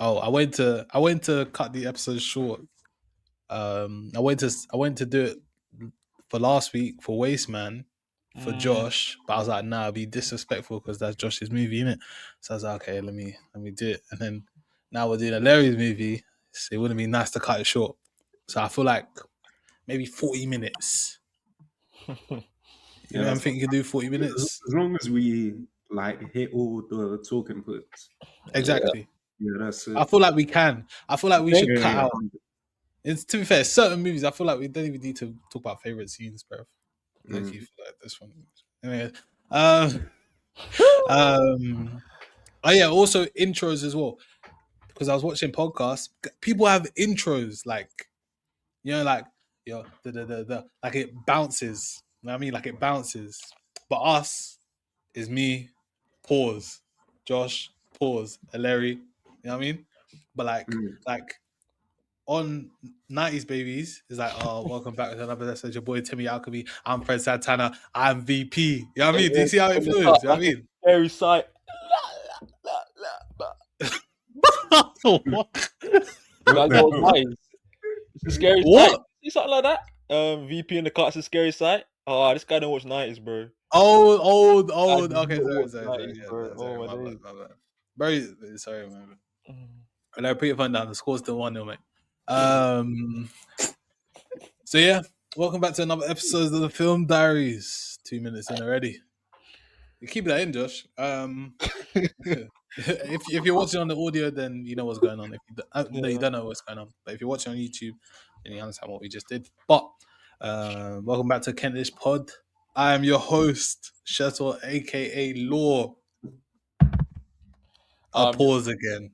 Oh, I went to cut the episode short. I went to do it for last week for Wasteman for Josh, but I was like, nah, be disrespectful because that's Josh's movie, innit? So I was like, okay, let me do it. And then now we're doing a Larry's movie, so it wouldn't be nice to cut it short. So I feel like maybe 40 minutes. You Yeah, know, I that's think you can do 40 minutes. as long as we like hit all the talking points. Exactly. Yeah, that's it. I feel like we can. I feel like we should cut Yeah. out. It's, to be fair, certain movies, I feel like we don't even need to talk about favorite scenes, bro. Unless you feel like this one. Anyway, oh yeah, also intros as well. Because I was watching podcasts, people have intros like, you know, like like it bounces. You know what I mean? Like it bounces. But us is me, pause, Josh, pause, and Larry. You know what I mean? But like on 90s Babies is like, oh, welcome back to another episode. Your boy Timmy Alchemy. I'm Fred Santana. I'm VP. You know what I mean? Do you see how it flows? You know what I mean? Scary sight. What? That girl's nice. It's a scary What? sight. See something like that? VP in the car, it's a scary sight. Oh, this guy don't watch 90s, bro. Old. I Okay, do not sorry. watch 90s, Yeah, bro. sorry. Oh, My my bad, days. my bad. Very sorry, man. And I put your phone down. The score's still 1-0, mate. So yeah, welcome back to another episode of the Film Diaries. 2 minutes in already. You keep that in, Josh. If you're watching on the audio, then you know what's going on. If you, you don't know what's going on. But if you're watching on YouTube, then you understand what we just did. But welcome back to KENTISH Pod. I am your host, Shuttle, aka Law. I'll pause again.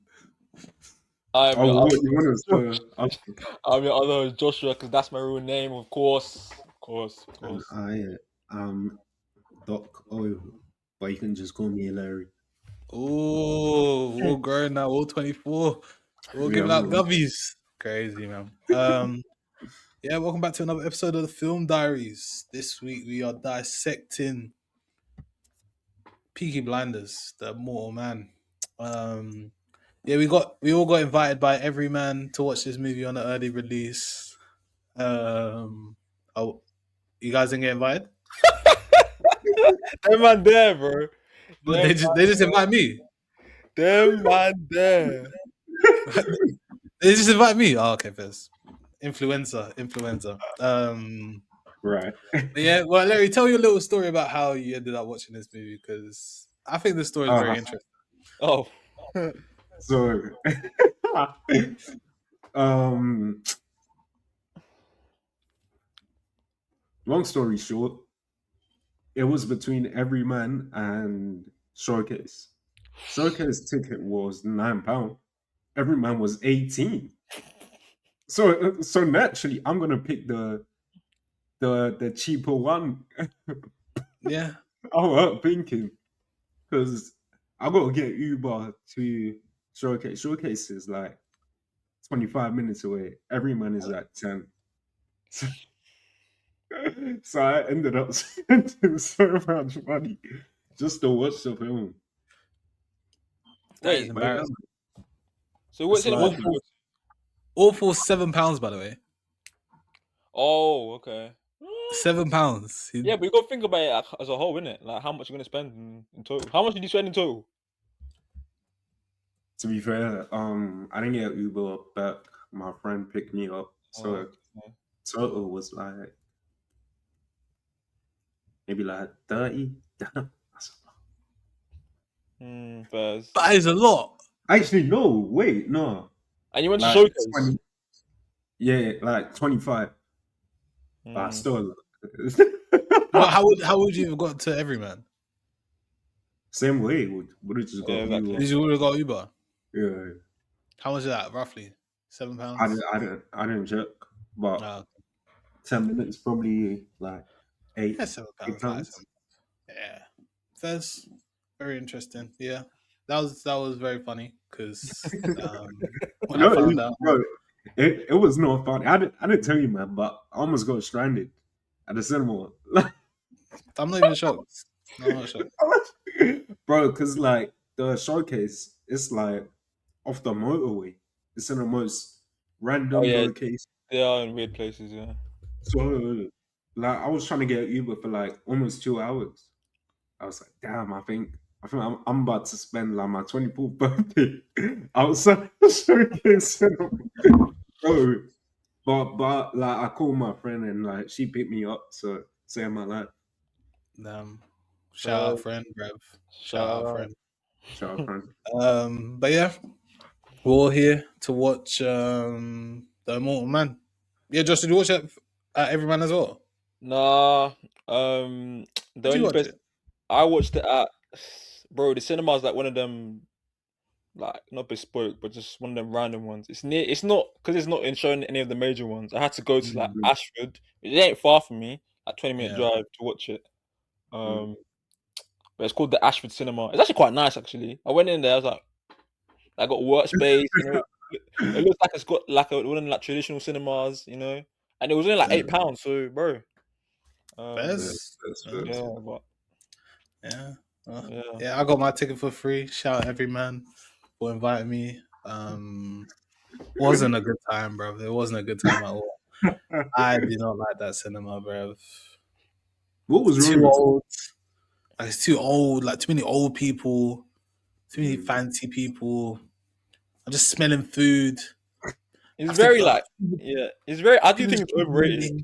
I'm your other host, Joshua, because that's my real name, of course. And I am Doc Oil, but you can just call me Larry. Oh, we're growing now. All 24. We're giving out gubbies. Crazy, man. Yeah, welcome back to another episode of the Film Diaries. This week we are dissecting Peaky Blinders, the Immortal Man. Yeah, we all got invited by every man to watch this movie on an early release. Oh, you guys didn't get invited? Them man there, bro. They just invite me. Them man there. They just invite me. Oh, okay, first. Influencer. Right. Yeah, well, Larry, tell your little story about how you ended up watching this movie, because I think the story is very interesting. Oh. So, long story short, it was between Everyman and Showcase. Showcase ticket was £9. Everyman was 18. So naturally, I'm gonna pick the cheaper one. Yeah. I was thinking, because I gotta get Uber to Showcase. Showcase is like 25 minutes away. Everyman is like 10. So I ended up spending so much money just to watch the film. That is embarrassing. So what's it? All for £7, by the way. Oh, okay. £7. Yeah, but you got to think about it as a whole, innit? Like, how much you're going to spend in total. How much did you spend in total? To be fair, I didn't get Uber back. My friend picked me up. So total was like maybe like 30. That is a lot. Actually, no. Wait, no. And you went to Showcase? 20, yeah, like 25. But still. Well, how would you have got to Everyman? Same way. Would have just got Uber. You would have got Uber. Yeah. How much is that roughly? £7. I didn't check, but 10 minutes probably like £8. Yeah, £7. Yeah, that's very interesting. Yeah, that was very funny because when I found out, bro, it was not funny. I didn't tell you, man, but I almost got stranded at the cinema. I'm not even shocked. No, I'm not shocked, bro, because like the Showcase, it's like off the motorway. It's in the most Oh random yeah, location. they are in weird places. Yeah. So, like, I was trying to get Uber for like almost 2 hours. I was like, damn, I think I'm about to spend like my 24th birthday outside the showcase cinema. Bro, but like I called my friend and like she picked me up, so saved my life. Shout out, friend, bruv. Shout out, friend. Shout out, friend. But yeah, we're all here to watch the Immortal Man. Yeah, Josh, did you watch it at Every Man as well? Nah. The Did you only watch place it? I watched it at, bro, the cinema's like one of them, like not bespoke, but just one of them random ones. It's near. It's not because it's not in showing any of the major ones. I had to go to like Mhm. Ashford. It ain't far from me, like 20-minute Yeah. drive to watch it. Mm. But it's called the Ashford Cinema. It's actually quite nice, actually. I went in there. I was like, I got workspace. It looks like it's got like one of them, like traditional cinemas, and it was only like Yeah. £8. So, bro, Yeah, Fairs. that's Yeah. fair. yeah, but Yeah. yeah, Yeah, I got my ticket for free. Shout out Every Man for inviting me. Wasn't a good time, bro. It wasn't a good time at all. I did not like that cinema, bro. What was wrong Too with old. Like it's too old. Like too many old people. Too many it? fancy people. I'm just smelling food. it's Have to very go. like, yeah, it's very. I do People think just it's keep overrated. moving.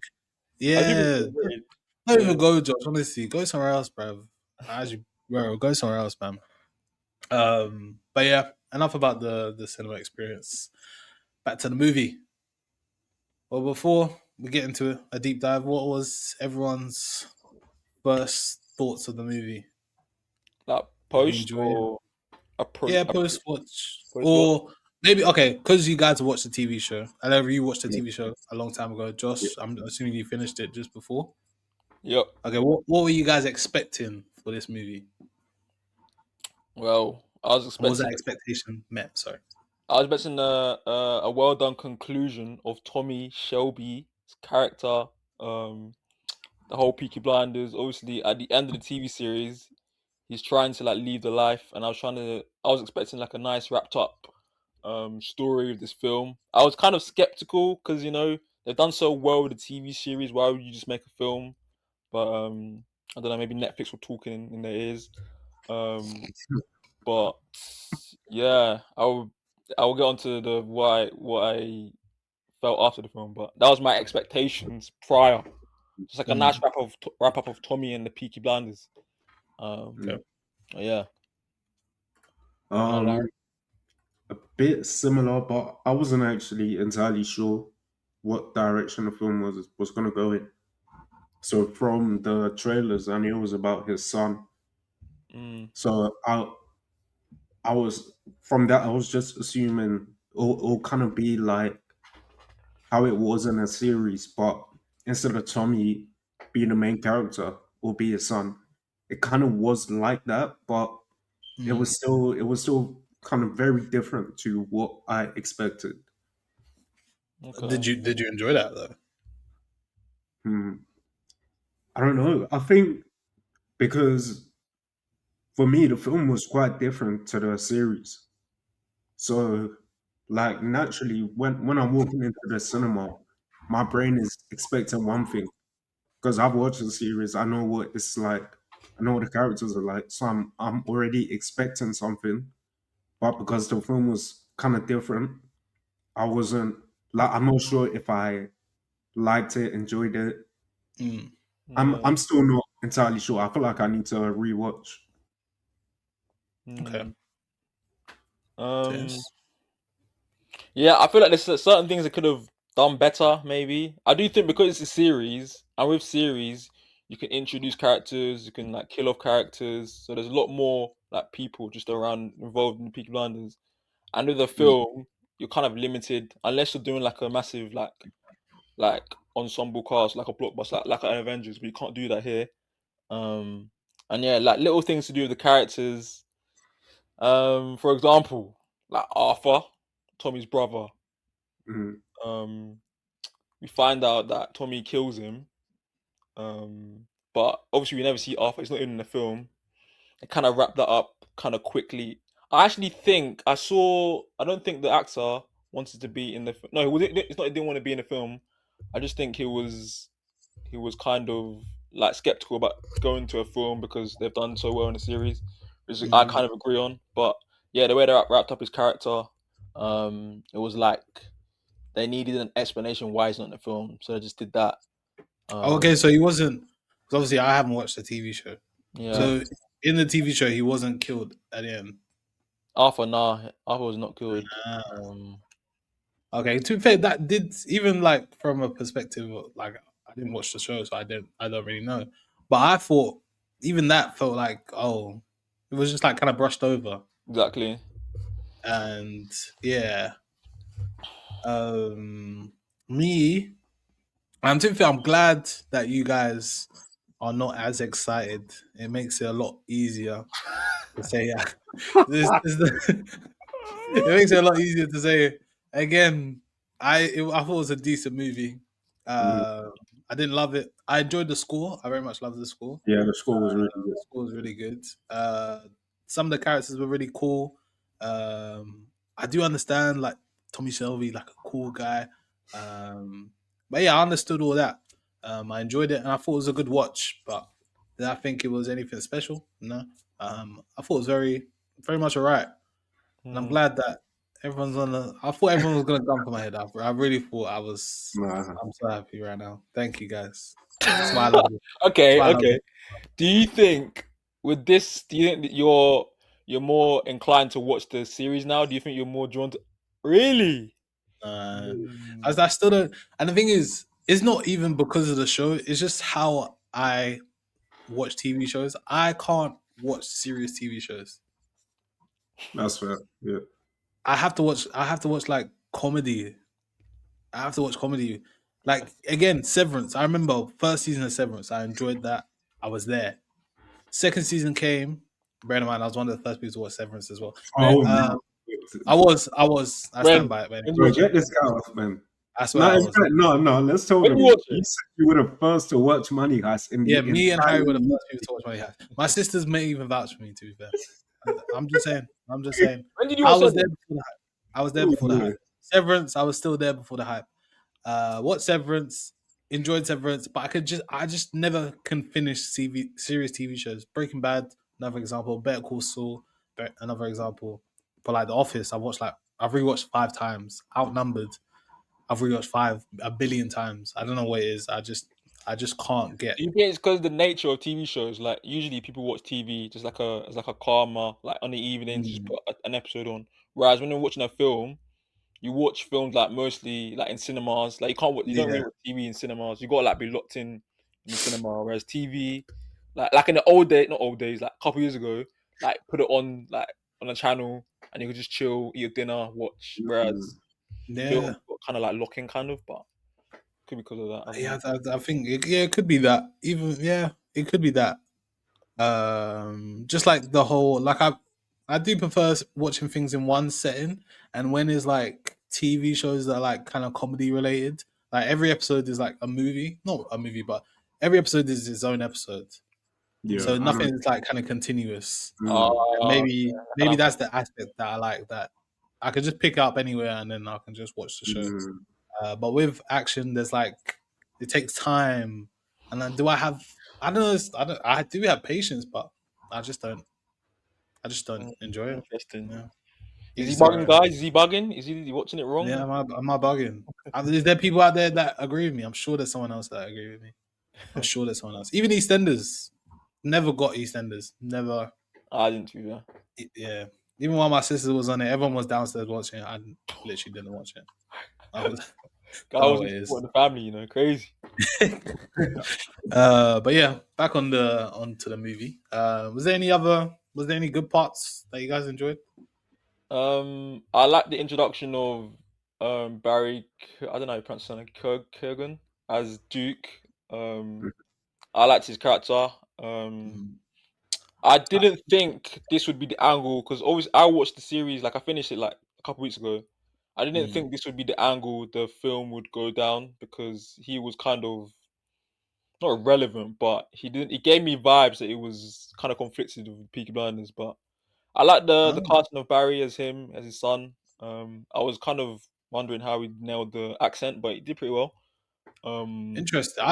I do think Yeah. it's overrated. Don't Yeah, even go, Josh. Honestly, go somewhere else, bro. Actually, bro, go somewhere else, man. But yeah, enough about the cinema experience. Back to the movie. Well, before we get into a deep dive, what was everyone's first thoughts of the movie? like Did you post enjoy it? or Yeah, post watch, post watch. or maybe okay, because you guys watched the TV show. I know you watched the Yeah. TV show a long time ago. Josh, I'm assuming you finished it just before. Yep. Okay, what were you guys expecting for this movie? Well, I was And was expecting that expectation met? Sorry. a well done conclusion of Tommy Shelby's character. Um, the whole Peaky Blinders. Obviously, at the end of the TV series, he's trying to like leave the life, and I was expecting like a nice wrapped up story of this film. I was kind of skeptical because they've done so well with the TV series. Why would you just make a film? But I don't know. Maybe Netflix were talking in their ears. But yeah, I will get onto the why what I felt after the film. But that was my expectations prior. Just like a nice Mm, wrap up of Tommy and the Peaky Blinders. okay. Yeah, and I like. Um, a bit similar, but I wasn't actually entirely sure what direction the film was gonna go in. So from the trailers, I knew it was about his son. Mm, So I was from that I was just assuming it'll kind of be like how it was in a series, but instead of Tommy being the main character or be his son, it kind of was like that, but Mm. it was still kind of very different to what I expected. okay. Did you enjoy that though? Hmm. I don't know. I think because for me the film was quite different to the series. So like naturally when I'm walking into the cinema, my brain is expecting one thing. Because I've watched the series, I know what it's like. I know what the characters are like. So I'm already expecting something. But because the film was kind of different, I wasn't like I'm not sure if I liked it, enjoyed it. Mm, Yeah. I'm still not entirely sure. I feel like I need to rewatch. okay. Mm. Um. Yes. Yeah, I feel like there's certain things that could have done better. Maybe I do think because it's a series, and with series, you can introduce characters, you can like kill off characters. So there's a lot more like people just around involved in the Peaky Blinders. And with a Mm, film, you're kind of limited unless you're doing like a massive like ensemble cast, like a blockbuster, like an Avengers, but you can't do that here. Um, and yeah, like little things to do with the characters. For example, like Arthur, Tommy's brother. mm, Um, we find out that Tommy kills him. But obviously we never see Arthur. It's not in the film. It kind of wrapped that up kind of quickly. I actually think I saw. I don't think the actor wanted to be in the. No, it's not. He didn't want to be in the film. I just think he was. He was kind of like skeptical about going to a film because they've done so well in the series, which I Mm. kind of agree on. But yeah, the way they wrapped up his character, it was like they needed an explanation why he's not in the film, so they just did that. Okay, so he wasn't. Because obviously, I haven't watched the TV show. Yeah, So in the TV show, he wasn't killed at the end. Arthur was not killed. Ah. Um, Okay, to be fair, that did even like from a perspective of, like I didn't watch the show, so I don't really know. But I thought even that felt like it was just like kind of brushed over, exactly. and yeah, me, to be fair, I'm glad that you guys are not as excited. It makes it a lot easier to say yeah. This it makes it a lot easier to say. Again, I thought it was a decent movie. Mm. Uh, I didn't love it. I enjoyed the score. I very much loved the score. Yeah, the score was really The good. score was really good. Some of the characters were really cool. I do understand like Tommy Shelby, like a cool guy. But yeah, I understood all that. I enjoyed it, and I thought it was a good watch. But did I think it was anything special? No. I thought it was very much alright. And I'm Hmm. glad that everyone's on the. I thought everyone was gonna gun for my head. I really thought I was. Nah. I'm so happy right now. Thank you guys. That's why I love you. That's Okay, why I love okay. you. Do you think with this? Do you think that you're more inclined to watch the series now? Do you think you're more drawn to? Really? As I still don't. And the thing is, it's not even because of the show. It's just how I watch TV shows. I can't watch serious TV shows. That's fair. Yeah. I have to watch. I have to watch like comedy. I have to watch comedy. Like again, Severance. I remember first season of Severance. I enjoyed that. I was there. Second season came. Bear in mind, I was one of the first people to watch Severance as well. Oh Uh, man. I was. I was. I stand by it, man. When you Bro, watch it? get this guy off, man. I swear No, I in was. fact, no. Let's tell When you them. watch You it? said you were the first to watch Money Heist in Yeah, the me and Harry were the entire first people to watch Money Heist. My sisters may even vouch for me. To be fair, I'm just saying. I'm just saying. When did you I watch was Seven? there before the hype. I was there Oh, before the yeah. hype. Severance. I was still there before the hype. What Severance? Enjoyed Severance, but I just never can finish series TV shows. Breaking Bad, another example. Better Call Saul, another example. But like The Office, I've rewatched 5 times. Outnumbered. I've rewatched 1 billion times. I don't know what it is. I just can't get. Do you think it's because the nature of TV shows? Like usually people watch TV just like a karma, like on the evenings, just Mm, put an episode on. Whereas when you're watching a film, you watch films like mostly like in cinemas. Like you don't really yeah, watch TV in cinemas. You gotta like be locked in the cinema. Whereas TV, like in the old day, not old days, like a couple years ago, like put it on like on a channel and you could just chill, eat your dinner, watch. Mm. Whereas yeah, film kind of like locking kind of, but could be because of that. I don't yeah. know. I think it could be that. Even it could be that. Just like the whole like I do prefer watching things in one setting, and when it's like TV shows that are like kind of comedy related, like every episode is like a movie, not a movie, but every episode is its own episode, Yeah, so I know. nothing is like kind of continuous. Mm. And Uh, maybe that's the aspect that I like, that I could just pick up anywhere and then I can just watch the show. Mm. But with action, there's like it takes time, and then do I have? I don't know. I don't. I do have patience, but I just don't. I just don't enjoy it. Interesting. Yeah, Is each he to their bugging, own. guys? Is he bugging? Is he watching it wrong? Yeah, am I bugging? Is there people out there that agree with me? I'm sure there's someone else that agree with me. I'm sure there's someone else. Even EastEnders, never got EastEnders. Never. I didn't do that. Yeah. Even while my sister was on it, everyone was downstairs watching it. I literally didn't watch it. I was, Guy don't know was what just it is. supporting the family, crazy. But yeah, back onto the movie. Was there any good parts that you guys enjoyed? I like the introduction of Barry. I don't know how you pronounce his name. Kurgan as Duke. I liked his character. Mm. I didn't think this would be the angle because always I watched the series like I finished it like a couple weeks ago. I didn't Mm. think this would be the angle the film would go down because he was kind of not irrelevant, but he didn't. It gave me vibes that it was kind of conflicted with Peaky Blinders, but I like the Oh, casting of Barry as him, as his son. I was kind of wondering how he nailed the accent, but he did pretty well. interesting.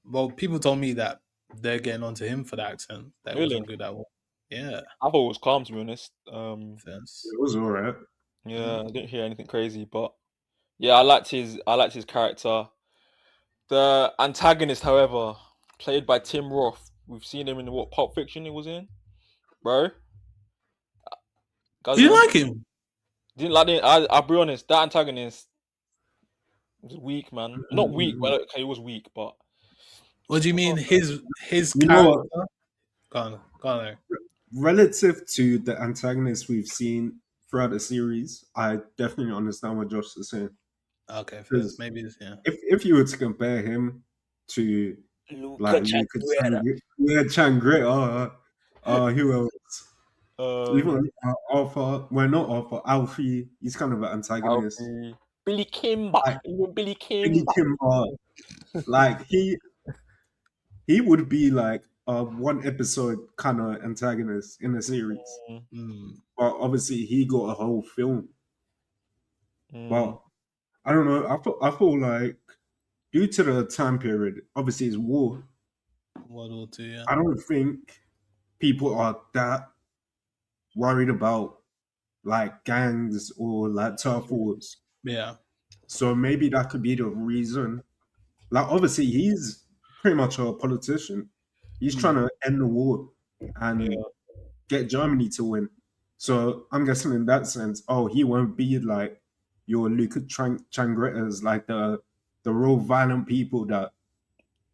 Well, people told me that they're getting onto him for the accent. That Really, wasn't good at all. Yeah, I thought it was calm, to be honest. sense. It was alright. Yeah, I didn't hear anything crazy, but yeah, I liked his character. The antagonist, however, played by Tim Roth. We've seen him in what Pulp Fiction he was in, bro. Guys, You didn't remember? like him? Didn't like it. I'll be honest. That antagonist was weak, man. Not weak. Mm, Well, okay, he was weak, but What do you mean? His You know what? character? Go on, Eric. Relative to the antagonists we've seen throughout the series, I definitely understand what Josh is saying. Okay, first Because maybe yeah. if you were to compare him to Luca like Luca Changuera. Changretta, who else? Um, Even Arthur, well, not Arthur, Alfie. He's kind of an antagonist. Alfie, Billy Kimber, Like even Billy Billy Kimber. Kimber, like he would be like a one episode kind of antagonist in the series, Mm, Mm, but obviously he got a whole film. mm, But I don't know. I feel like due to the time period, obviously it's war. World War Two, yeah. I don't think people are that worried about like gangs or like turf wars. Yeah. So maybe that could be the reason. Like obviously he's pretty much a politician. He's trying to end the war and yeah. get Germany to win. So I'm guessing in that sense, oh, he won't be like your Luca Changrettas, like the real violent people that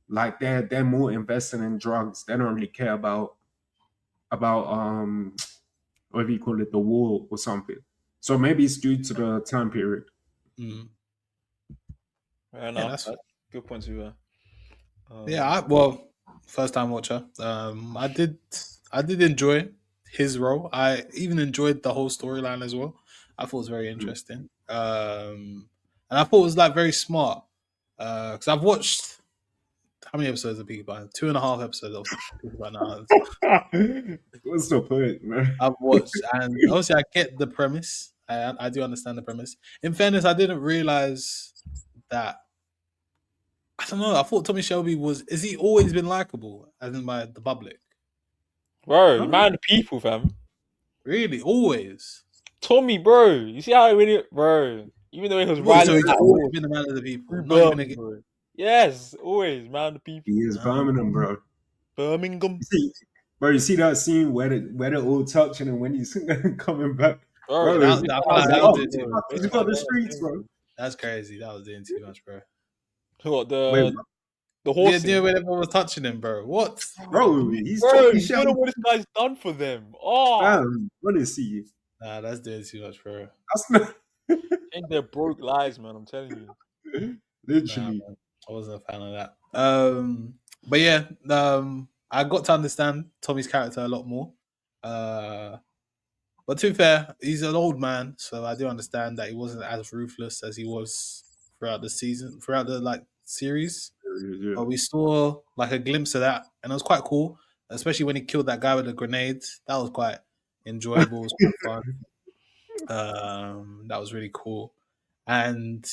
like they're more invested in drugs. They don't really care about what do you call it, the war or something. So maybe it's due to the time period. Mm. Fair Yeah, enough. that's That's good point of view. yeah. Well, first time watcher. I did enjoy his role. I even enjoyed the whole storyline as well. I thought it was very Mm. interesting. And I thought it was like very smart. Because I've watched how many episodes of Peaky Blinders? 2.5 episodes of Peaky Blinders. What's the point, man? I've watched, and obviously I get the premise. I do understand the premise. In fairness, I didn't realize that. I don't know. I thought Tommy Shelby was. Is he always been likable, as in by the public? Bro, Oh, man, the people, fam. Really, always. Tommy, bro. You see how he win it, bro. Even though he was Really? So riding he's that always horse been a man of the people. through Not even Birmingham, again. bro. Yes, always man, the he people. is Birmingham, bro. Birmingham, You see, bro, you see that scene where they're all touching and when he's coming back, bro. bro, That, That, he's I that feel was like that doing was up. doing it, too bro. much, He's bro. That got the was streets, doing bro. it. That's crazy. That was doing too much, bro. What Wait, the Yeah, horsing, when everyone was touching him, bro. What? bro, he's bro? Tommy You don't know Shelby, what this guy's done for them. Oh, fam. Honestly, Nah, that's doing too much, bro. that's not ain't their broke lies, man. I'm telling you. Nah, literally. man. I wasn't a fan of that. But yeah, I got to understand Tommy's character a lot more. But to be fair, he's an old man, so I do understand that he wasn't as ruthless as he was throughout the season, throughout the like series. Yeah. But we saw like a glimpse of that, and it was quite cool, especially when he killed that guy with the grenades. That was quite enjoyable. It was quite fun. That was really cool, and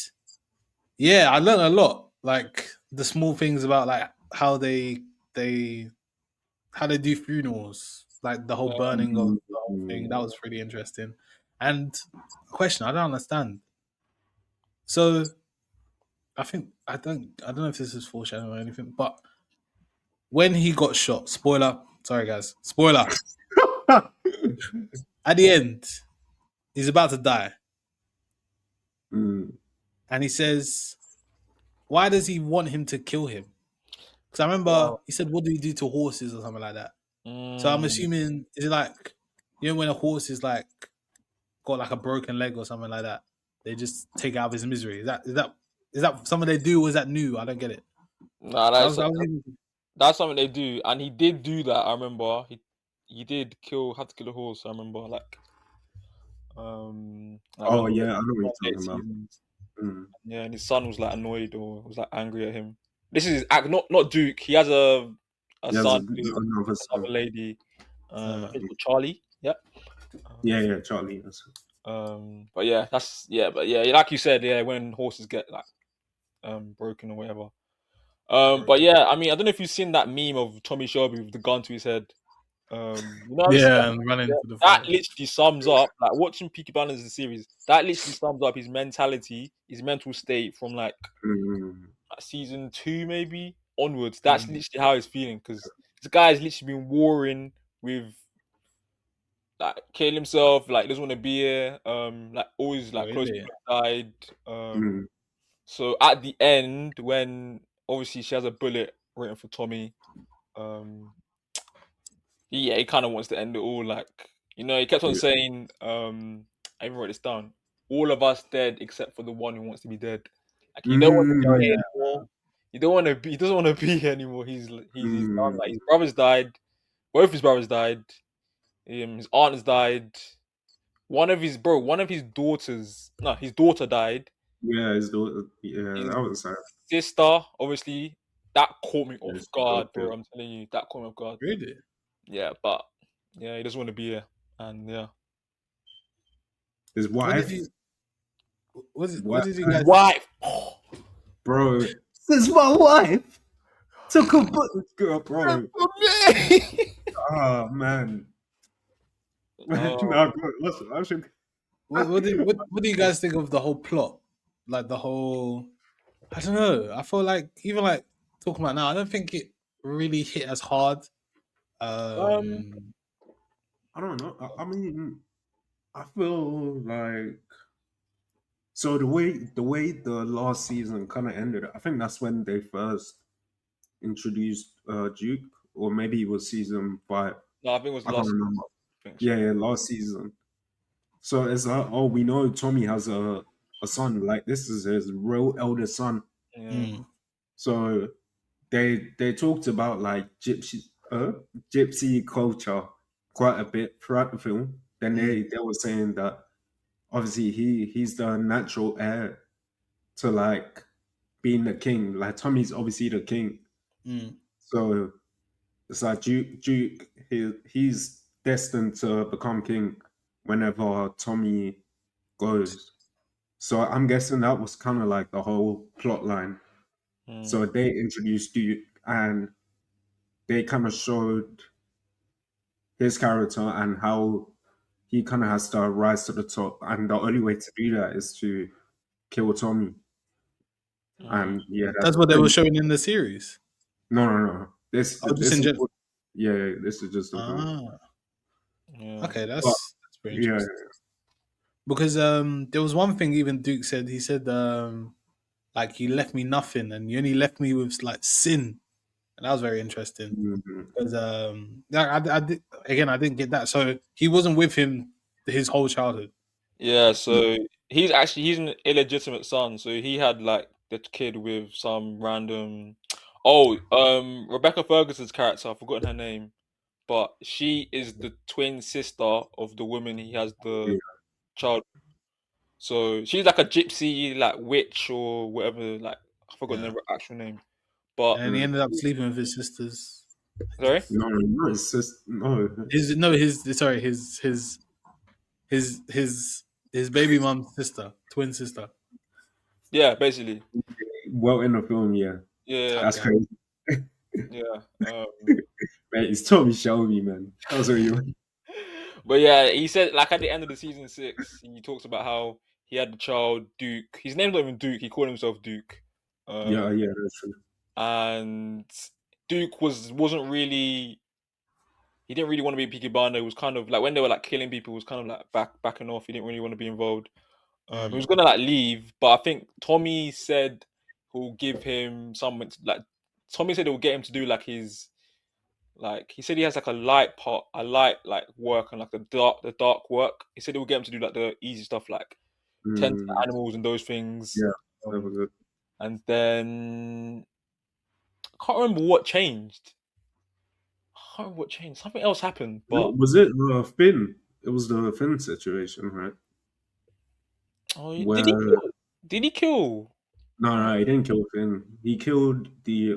yeah, I learned a lot. Like the small things about like how they how they do funerals, like the whole burning of the whole thing. That was pretty interesting. And a question I don't understand. So I don't know if this is foreshadowing or anything, but when he got shot, spoiler, sorry guys, spoiler, at the end, he's about to die. Mm. And he says, why does he want him to kill him? Because I remember Wow. he said, what do you do to horses or something like that? So I'm Mm, assuming, is it like, you know, when a horse is like, got like a broken leg or something like that, they just take it out of his misery. Is that something they do or is that new? I don't get it. nah, That was even, that's something they do, and he did do that. I remember he did have to kill a horse. I remember like Oh yeah, I know what one you're of the talking about. seasons. Mm. Yeah, and his son was like annoyed or was like angry at him. This is not Duke. He has a He has son with another another son. lady. I uh, think it's called Charlie. Yeah. Yeah, Charlie. But yeah, like you said, yeah, when horses get like broken or whatever. But yeah, I mean, I don't know if you've seen that meme of Tommy Shelby with the gun to his head. Have you seen that? Yeah, and running Yeah, to the that fight. literally sums up like watching Peaky Blinders as a series. That literally sums up his mentality, his mental state from like Mm, season 2 maybe onwards. That's literally how he's feeling because this guy's literally been warring with like killing himself, like doesn't want to be here. Like always like close Really? to died. mm, So at the end, when obviously she has a bullet written for Tommy, um, yeah, he kind of wants to end it all. Like he kept on yeah. saying, I even wrote this down. All of us dead except for the one who wants to be dead. Like he don't want to be here Mm, anymore. He don't want to be. He doesn't want to be here anymore. He's done. mm, Like his brothers died. Both his brothers died. His aunt has died. One of his daughters. No, his daughter died. yeah, his daughter. Yeah, His that was sad. sister, obviously, that caught me off Yes, guard, yeah. bro. I'm telling you, that caught me off guard. Really? Yeah, but yeah, he doesn't want to be here, and yeah, His What did wife. you? What Wife. did you guys? wife. Bro, this is my wife. Took a girl, bro. Oh man. Oh, Nah, bro, listen, I should. What do you guys think of the whole plot? Like the whole, I don't know. I feel like even like talking about now, I don't think it really hit as hard. um, I don't know. I mean, I feel like so the way the last season kind of ended. I think that's when they first introduced Duke, or maybe it was season 5. no, I think it was I can't last. remember. I think Yeah, so. yeah, last season. So it's like, oh, we know Tommy has a son. Like this is his real eldest son. Yeah. Mm, So they talked about like gypsy culture quite a bit throughout the film. Then they were saying that obviously he's the natural heir to like being the king. Like Tommy's obviously the king. mm, So it's like Duke he's destined to become king whenever Tommy goes. So I'm guessing that was kind of like the whole plot line. Mm, So they introduced Duke and they kind of showed his character and how he kind of has to rise to the top. And the only way to do that is to kill Tommy. mm, And yeah, that's that's what they were pretty. showing in the series. No. Oh, just This in is general. yeah, this is just a film. Ah, yeah. okay, But that's very yeah, interesting. Because there was one thing even Duke said. He said like you left me nothing, and you only left me with like sin, and that was very interesting. mhm, Because yeah, again, I didn't get that. So he wasn't with him his whole childhood. Yeah, yeah, so he's an illegitimate son, so he had like the kid with some random. Oh, Rebecca Ferguson's character, I've forgotten her name, but she is the twin sister of the woman he has yeah, the child. So she's like a gypsy, like witch or whatever. Like I forgot Yeah, the actual name, but and then he mm. ended up sleeping with his sisters. I sorry. guess No, it's just no. his no his sorry his his baby mom's sister, twin sister. Yeah, basically. Well, in the film, yeah, Yeah, that's Okay, crazy. yeah. Man, it's Tommy Shelby, man. That's what you. But yeah, he said like at the end of the season 6, he talks about how he had the child Duke. His name's not even Duke. He called himself Duke. Yeah, Um, yeah, that's true. and Duke wasn't really. He didn't really want to be Peaky Blinder. It was kind of like when they were like killing people, he was kind of like backing off. He didn't really want to be involved. He was mm, gonna like leave, but I think Tommy said he'll give him something like. Tommy said he'll get him to do like his like he said he has like a light part, a light like work and like the dark work. He said he'll get him to do like the easy stuff like tend to the Mm, animals and those things. yeah, that Um, was good. and then I can't remember what changed. I can't remember what changed. Something else happened, but Was it the Finn? It was the Finn situation, right? oh, did he Where kill? Did he kill no, he didn't kill Finn. He killed the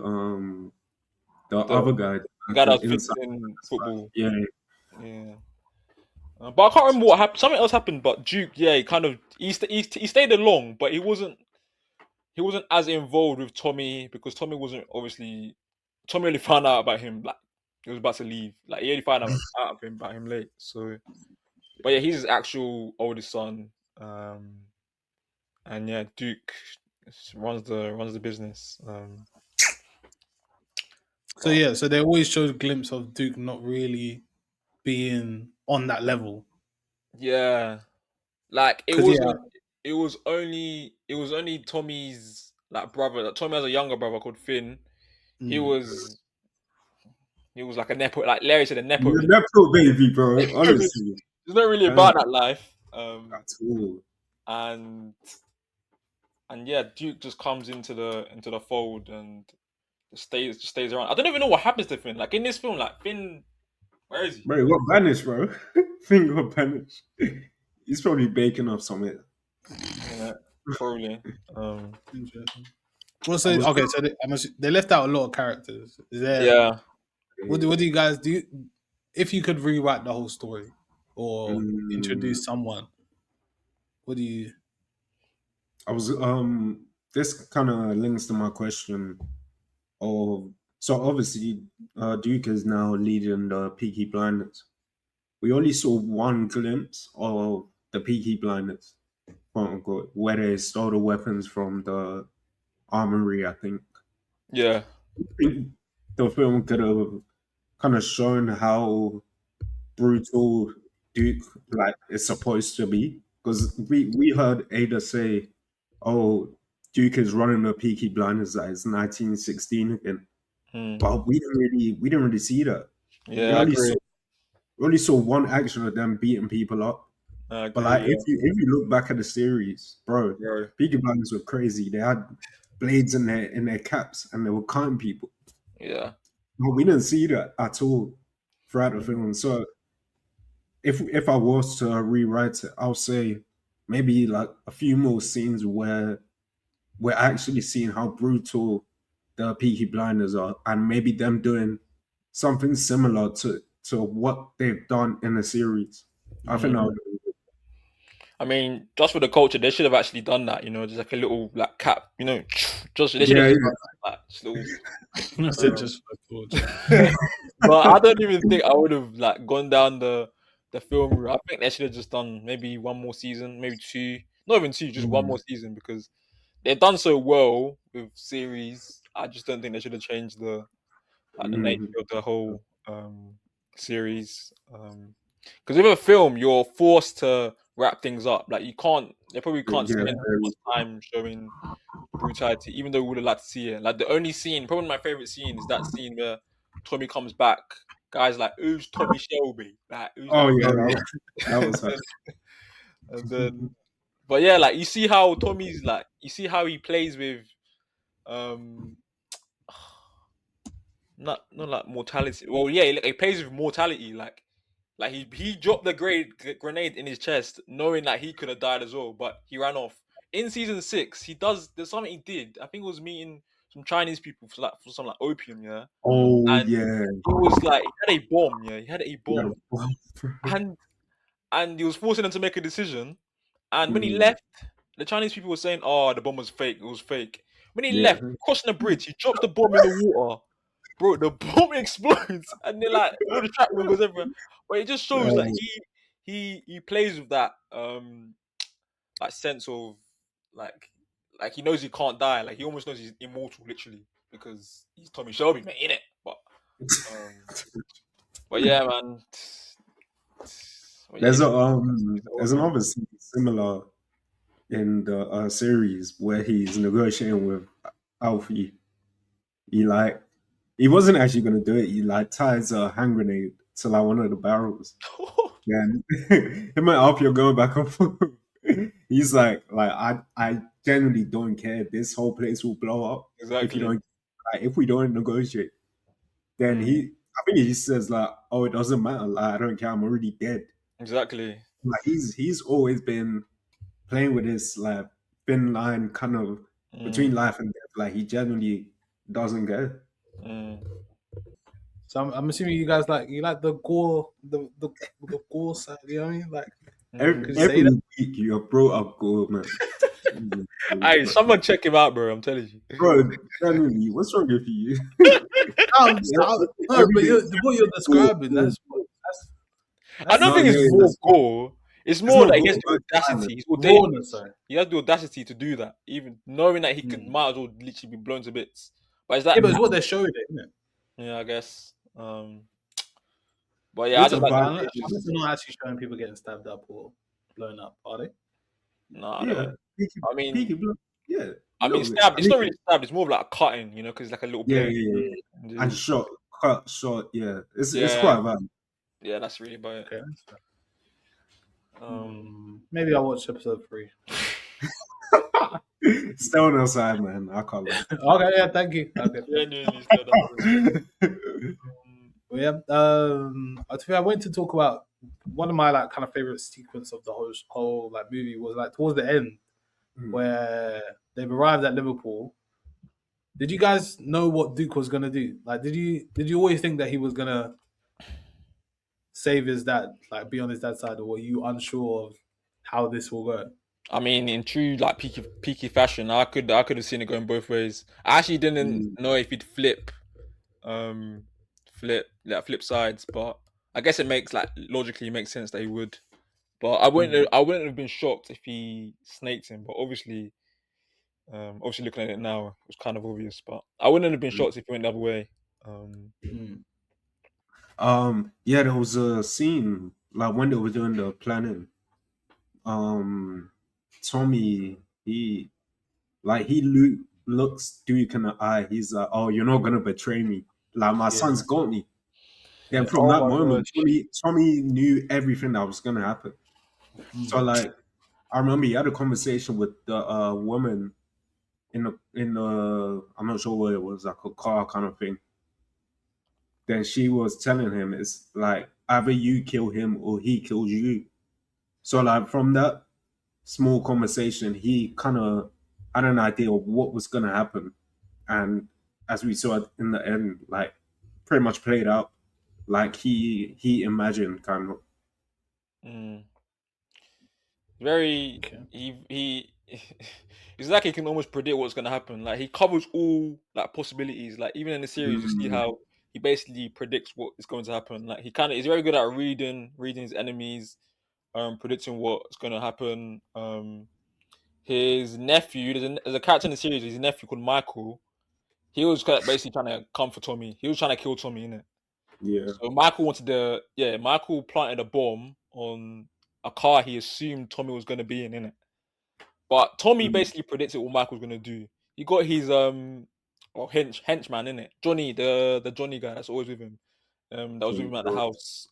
the other guy, the guy that the was inside. fixing football? Yeah, Yeah. But I can't remember what happened. Something else happened, but Duke, yeah, he stayed along, but he wasn't as involved with Tommy because Tommy wasn't obviously Tommy only found out about him like he was about to leave. Like he only found out about him late. So, but yeah, he's his actual oldest son. And yeah, Duke runs the business. So But yeah, so they always showed a glimpse of Duke not really being on that level. yeah, like Because yeah, it was only Tommy's like brother. Like, Tommy has a younger brother called Finn. He mm. was he was like a nepo, like Larry said, a nepo You're baby. that pro baby, bro. Honestly, It's not really um, about that life. at all. And yeah, Duke just comes into the fold and just stays around. I don't even know what happens to Finn. Like in this film, like Finn, where is he? Bro, he got banished, bro. Thing got banished. He's probably baking up something. Yeah, probably. Interesting. Well, so I was okay, so they left out a lot of characters. Is there? Yeah. What do you guys do? If you could rewrite the whole story or mm, introduce someone, what do you? I was this kind of links to my question of so obviously Duke is now leading the Peaky Blinders. We only saw one glimpse of the Peaky Blinders, quote unquote, where they stole the weapons from the armory, I think. Yeah. I think the film could have kind of shown how brutal Duke like is supposed to be. Because we heard Ada say, "Oh, Duke is running the Peaky Blinders that is 1916 again," Hmm. but we didn't really see that. We Yeah, I only agree. saw we only saw one action of them beating people up. I But like agree. if you look back at the series, bro, Yeah. Peaky Blinders were crazy. They had blades in their caps and they were cutting people. Yeah. But we didn't see that at all throughout the Mm. film. So if I was to rewrite it, I'll say maybe like a few more scenes where we're actually seeing how brutal the Peaky Blinders are, and maybe them doing something similar to what they've done in the series. I think that Mm. would be I mean, just for the culture, they should have actually done that. Just like a little like cap. Just they should have yeah, just done that, like just little. I said Um, just for torture. but I don't even think I would have like gone down the film route. I think they should have just done maybe one more season, maybe two, not even two, just one mm, more season because they've done so well with series. I just don't think they should have changed the nature mm, of the whole series. Because with a film, you're forced to wrap things up. Like you can't, they probably can't yeah, spend too much time showing brutality, even though we would have liked to see it. Like the only scene, probably my favorite scene, is that scene where Tommy comes back. Guys like, who's Tommy Shelby? Like, who's oh that? yeah, Oh that was her. And then, but yeah, like you see how Tommy's like, you see how he plays with um not like mortality. Well, yeah, he plays with mortality. Like he dropped the grenade in his chest, knowing that he could have died as well, but he ran off. In season 6, he does. There's something he did. I think it was meeting some Chinese people for some like opium, yeah. Oh And yeah, he was like, he had a bomb, yeah. He had a you bomb, gotta. and he was forcing them to make a decision. And when he Mm, left, the Chinese people were saying, "Oh, the bomb was fake. It was fake." When he yeah. left, crossing the bridge, he drops the bomb in the water. Bro, the bomb explodes, and they're like, all the shrapnel goes everywhere. But it just shows that Oh, he plays with that like sense of like he knows he can't die. Like he almost knows he's immortal, literally, because he's Tommy Shelby, man, in it. Um, but yeah, man. But yeah, there's a he's the old there's man. another scene similar in the series where he's negotiating with Alfie. He like he wasn't actually gonna do it. He like ties a hand grenade to like one of the barrels. And him and Alfie are going back and forth. He's like I genuinely don't care. This whole place will blow up if you Exactly. don't if we don't negotiate. Then Mm, I think he says like, oh, it doesn't matter. Like I don't care. I'm already dead. exactly. Like he's always been playing with this like thin line kind of between Mm, life and death. Like he genuinely doesn't get it. mm. So I'm assuming you guys like the gore, the gore side. You know what I mean? Like, could you say Every that? week you're brought up gold, man. Hey, someone check him out, bro. I'm telling you. Bro, genuinely, what's wrong with you? No, but what you're describing, that's I don't think No, it's yeah, more that's gore. It's it's more not that he has gold, the but audacity. He's rawness. audacious. Sorry. He has the audacity to do that, even knowing that he could might as well literally be blown to bits. But is that? Yeah, but it's what they're showing it, isn't it? Yeah, I guess. But yeah, I it's just like the about Unless audacious. they're not actually showing people getting stabbed up or blown up, are they? No, I yeah, don't. Peaky, I mean, Peaky Blinders, yeah, I mean, no, stabbed. I It's mean, not really stabbed. It's more of like cutting, because it's like a little yeah, blade. yeah, yeah, and And shot, cut, shot, yeah, it's yeah, quite bad. yeah, that's really about it. Okay. Um, Maybe I'll watch episode 3. Stay on our side, man. I can't lie. Okay, yeah, thank you. Okay. genuinely said that. Well, yeah. I went to talk about one of my like kind of favorite sequence of the whole like movie was like towards the end where they've arrived at Liverpool. Did you guys know what Duke was gonna do? Like, did you always think that he was gonna save his dad, like be on his dad's side, or were you unsure of how this will go? I mean, in true like peaky fashion, I could have seen it going both ways. I actually didn't know if he'd flip sides, but I guess it makes like logically it makes sense that he would. But I wouldn't have been shocked if he snaked him. But obviously looking at it now, it was kind of obvious. But I wouldn't have been shocked if he went the other way. Yeah, there was a scene like when they were doing the planning. Tommy, he looks Duke in the eye. He's like, "Oh, you're not gonna betray me. Like my son's got me." Then from Oh that my moment, God. Tommy knew everything that was gonna happen. So like, I remember he had a conversation with the woman in the I'm not sure what it was, like a car kind of thing. Then she was telling him it's like either you kill him or he kills you. So like from that small conversation, he kind of had an idea of what was gonna happen, and as we saw in the end, like pretty much played out like he imagined, kind of. Mm. Very he it's like he can almost predict what's gonna happen. Like he covers all like possibilities. Like even in the series, you see how he basically predicts what is going to happen. Like he's very good at reading his enemies, predicting what's gonna happen. His nephew, there's a character in the series, his nephew called Michael. He was basically trying to come for Tommy. He was trying to kill Tommy, innit? Yeah. So Michael planted a bomb on a car he assumed Tommy was gonna be in, innit? But Tommy basically predicted what Michael's gonna do. He got his henchman in it, Johnny, the Johnny guy that's always with him, that was with him at the house.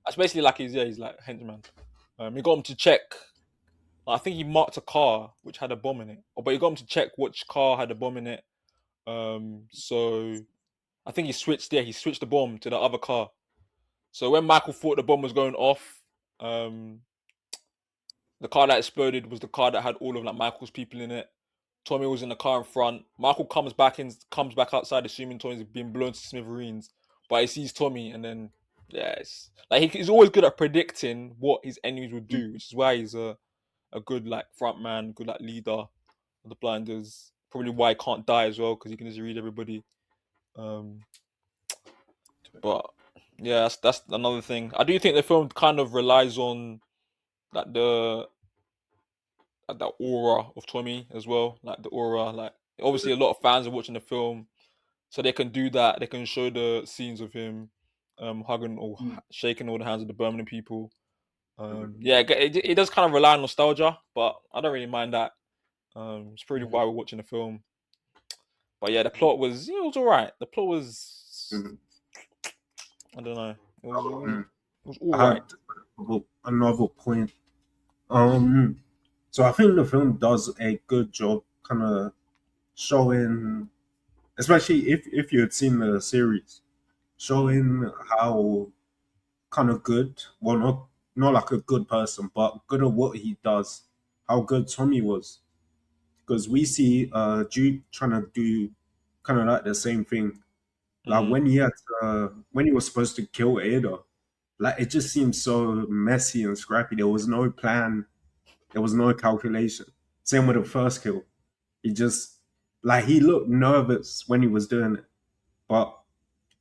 That's basically like he's like henchman. He got him to check. I think he marked a car which had a bomb in it, but he got him to check which car had a bomb in it. So I think he switched the bomb to the other car. So when Michael thought the bomb was going off, the car that exploded was the car that had all of like Michael's people in it. Tommy was in the car in front. Michael comes back outside, assuming Tommy's been blown to smithereens. But he sees Tommy, and then it's like he's always good at predicting what his enemies would do, which is why he's a good like front man, good like leader of the Blinders. Probably why he can't die as well, because he can just read everybody. But yeah, that's another thing. I do think the film kind of relies on like the aura of Tommy as well. Like the aura, like obviously a lot of fans are watching the film, so they can do that. They can show the scenes of him hugging or shaking all the hands of the Birmingham people. It does kind of rely on nostalgia, but I don't really mind that. It's pretty why we're watching the film. But yeah, the plot was it was alright. The plot was I don't know. It was alright. Another point. So I think the film does a good job kind of showing, especially if you had seen the series, showing how kind of good, well, not like a good person, but good at what he does, how good Tommy was. Because we see Jude trying to do kind of like the same thing, Like when he had when he was supposed to kill Ada, like it just seemed so messy and scrappy. There was no plan. There was no calculation. Same with the first kill. He just like he looked nervous when he was doing it. But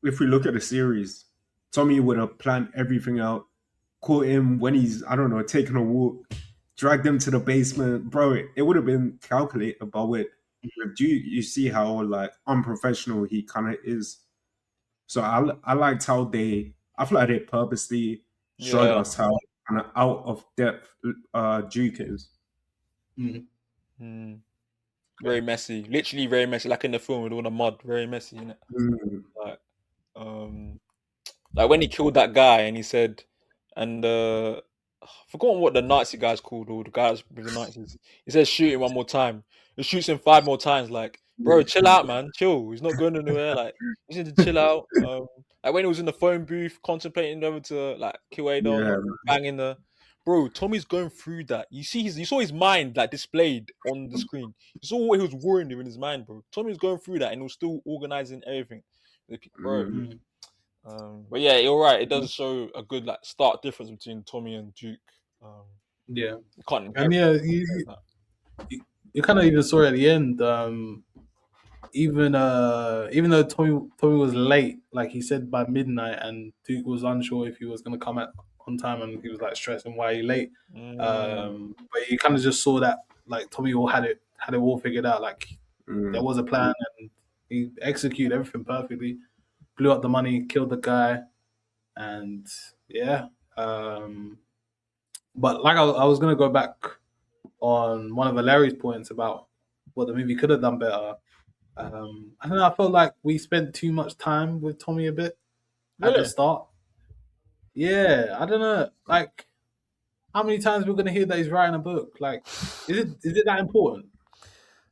if we look at the series, Tommy would have planned everything out, caught him when he's, I don't know, taking a walk, dragged him to the basement. Bro, it would have been calculated, but with you see how like unprofessional he kind of is. So I liked how I feel like they purposely showed us how kind of out of depth Duke is. Very messy, literally very messy, like in the film with all the mud, very messy, isn't it? Like when he killed that guy and he said, and I've forgotten what the Nazi guy's called, or the guys with the Nazis. He says, "Shoot him one more time." He shoots him 5 more times. Like, bro, chill out, man. Chill. He's not going anywhere. Like, you need to chill out. Like when he was in the phone booth contemplating whether to like kill Ada, banging the. Bro, Tommy's going through that. You saw his mind like displayed on the screen. You saw what he was worrying in his mind, bro. Tommy's going through that, and he was still organizing everything, bro. But yeah, you're right. It does show a good like stark difference between Tommy and Duke. Yeah, you can't. and yeah, you kind of even saw it at the end. Even though Tommy was late, like he said by midnight, and Duke was unsure if he was gonna come on time, and he was like stressing why he late. But you kind of just saw that like Tommy had it all figured out. Like there was a plan, and he executed everything perfectly. Blew up the money, killed the guy, and yeah. But like I was gonna go back on one of Larry's points about what the movie could have done better. I don't know. I felt like we spent too much time with Tommy a bit at the start. Yeah, I don't know. Like, how many times we're gonna hear that he's writing a book? Like, is it that important?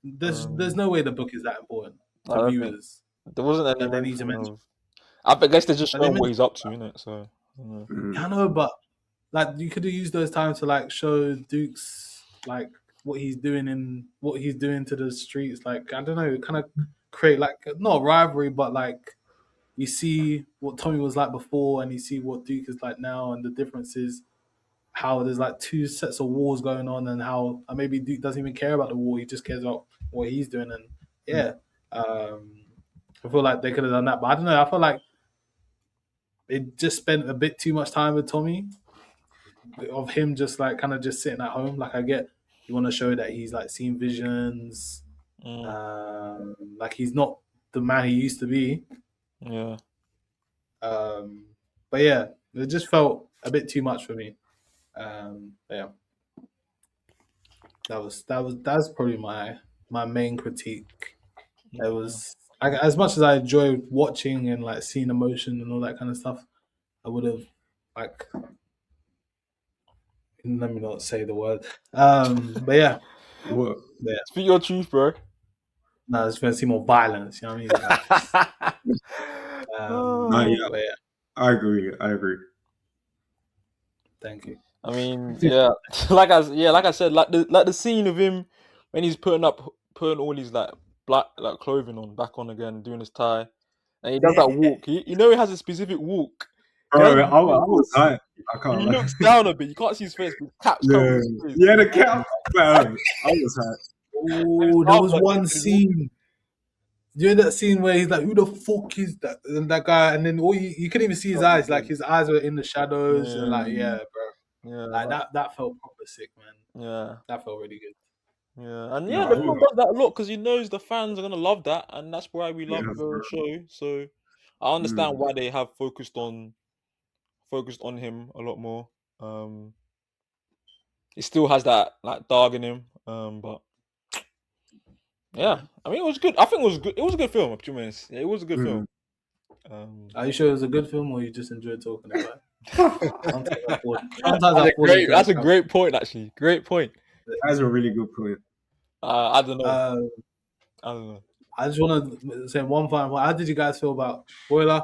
There's no way the book is that important to viewers. There wasn't any that they need to mention. I guess they're just showing what he's up to, innit? So I know, but like you could have used those times to like show Duke's like what he's doing to the streets. Like I don't know, kind of create like not rivalry, but like you see what Tommy was like before, and you see what Duke is like now, and the differences. How there's like two sets of wars going on, and how maybe Duke doesn't even care about the war; he just cares about what he's doing. And yeah, I feel like they could have done that, but I don't know. I feel like they just spent a bit too much time with Tommy, of him just like kind of just sitting at home. Like I get you want to show that he's like seeing visions, like he's not the man he used to be. Yeah. But yeah, it just felt a bit too much for me. Yeah, that's probably my main critique. It was as much as I enjoyed watching and like seeing emotion and all that kind of stuff, I would have like. Let me not say the word. But yeah. What? Yeah. Speak your truth, bro. No, I just want to see more violence. You know what I mean? Yeah. I agree. Thank you. I mean, yeah, like I said, like the scene of him when he's putting all his like black like clothing back on again, doing his tie, and he does that walk. He has a specific walk. Bro, I was hyped. He looks down a bit. You can't see his face, but caps yeah. Yeah, the cap. I was hyped. Oh, there was one scene. During that scene where he's like, "Who the fuck is that?" And that guy, and then you couldn't even see his eyes. Like his eyes were in the shadows, and like, yeah, bro. Yeah, like that felt proper sick, man. Yeah, that felt really good. Yeah, and the film does that a lot because he knows the fans are gonna love that, and that's why we love the show. So I understand why they have focused on him a lot more. He still has that like dog in him, but yeah, I mean it was good. I think it was good. It was a good film. To be honest, yeah, it was a good film. Are you sure it was a good film, or you just enjoyed talking about it? That's a great point, actually. Great point. That's a really good point. I don't know. I just want to say one final point. How did you guys feel about spoiler?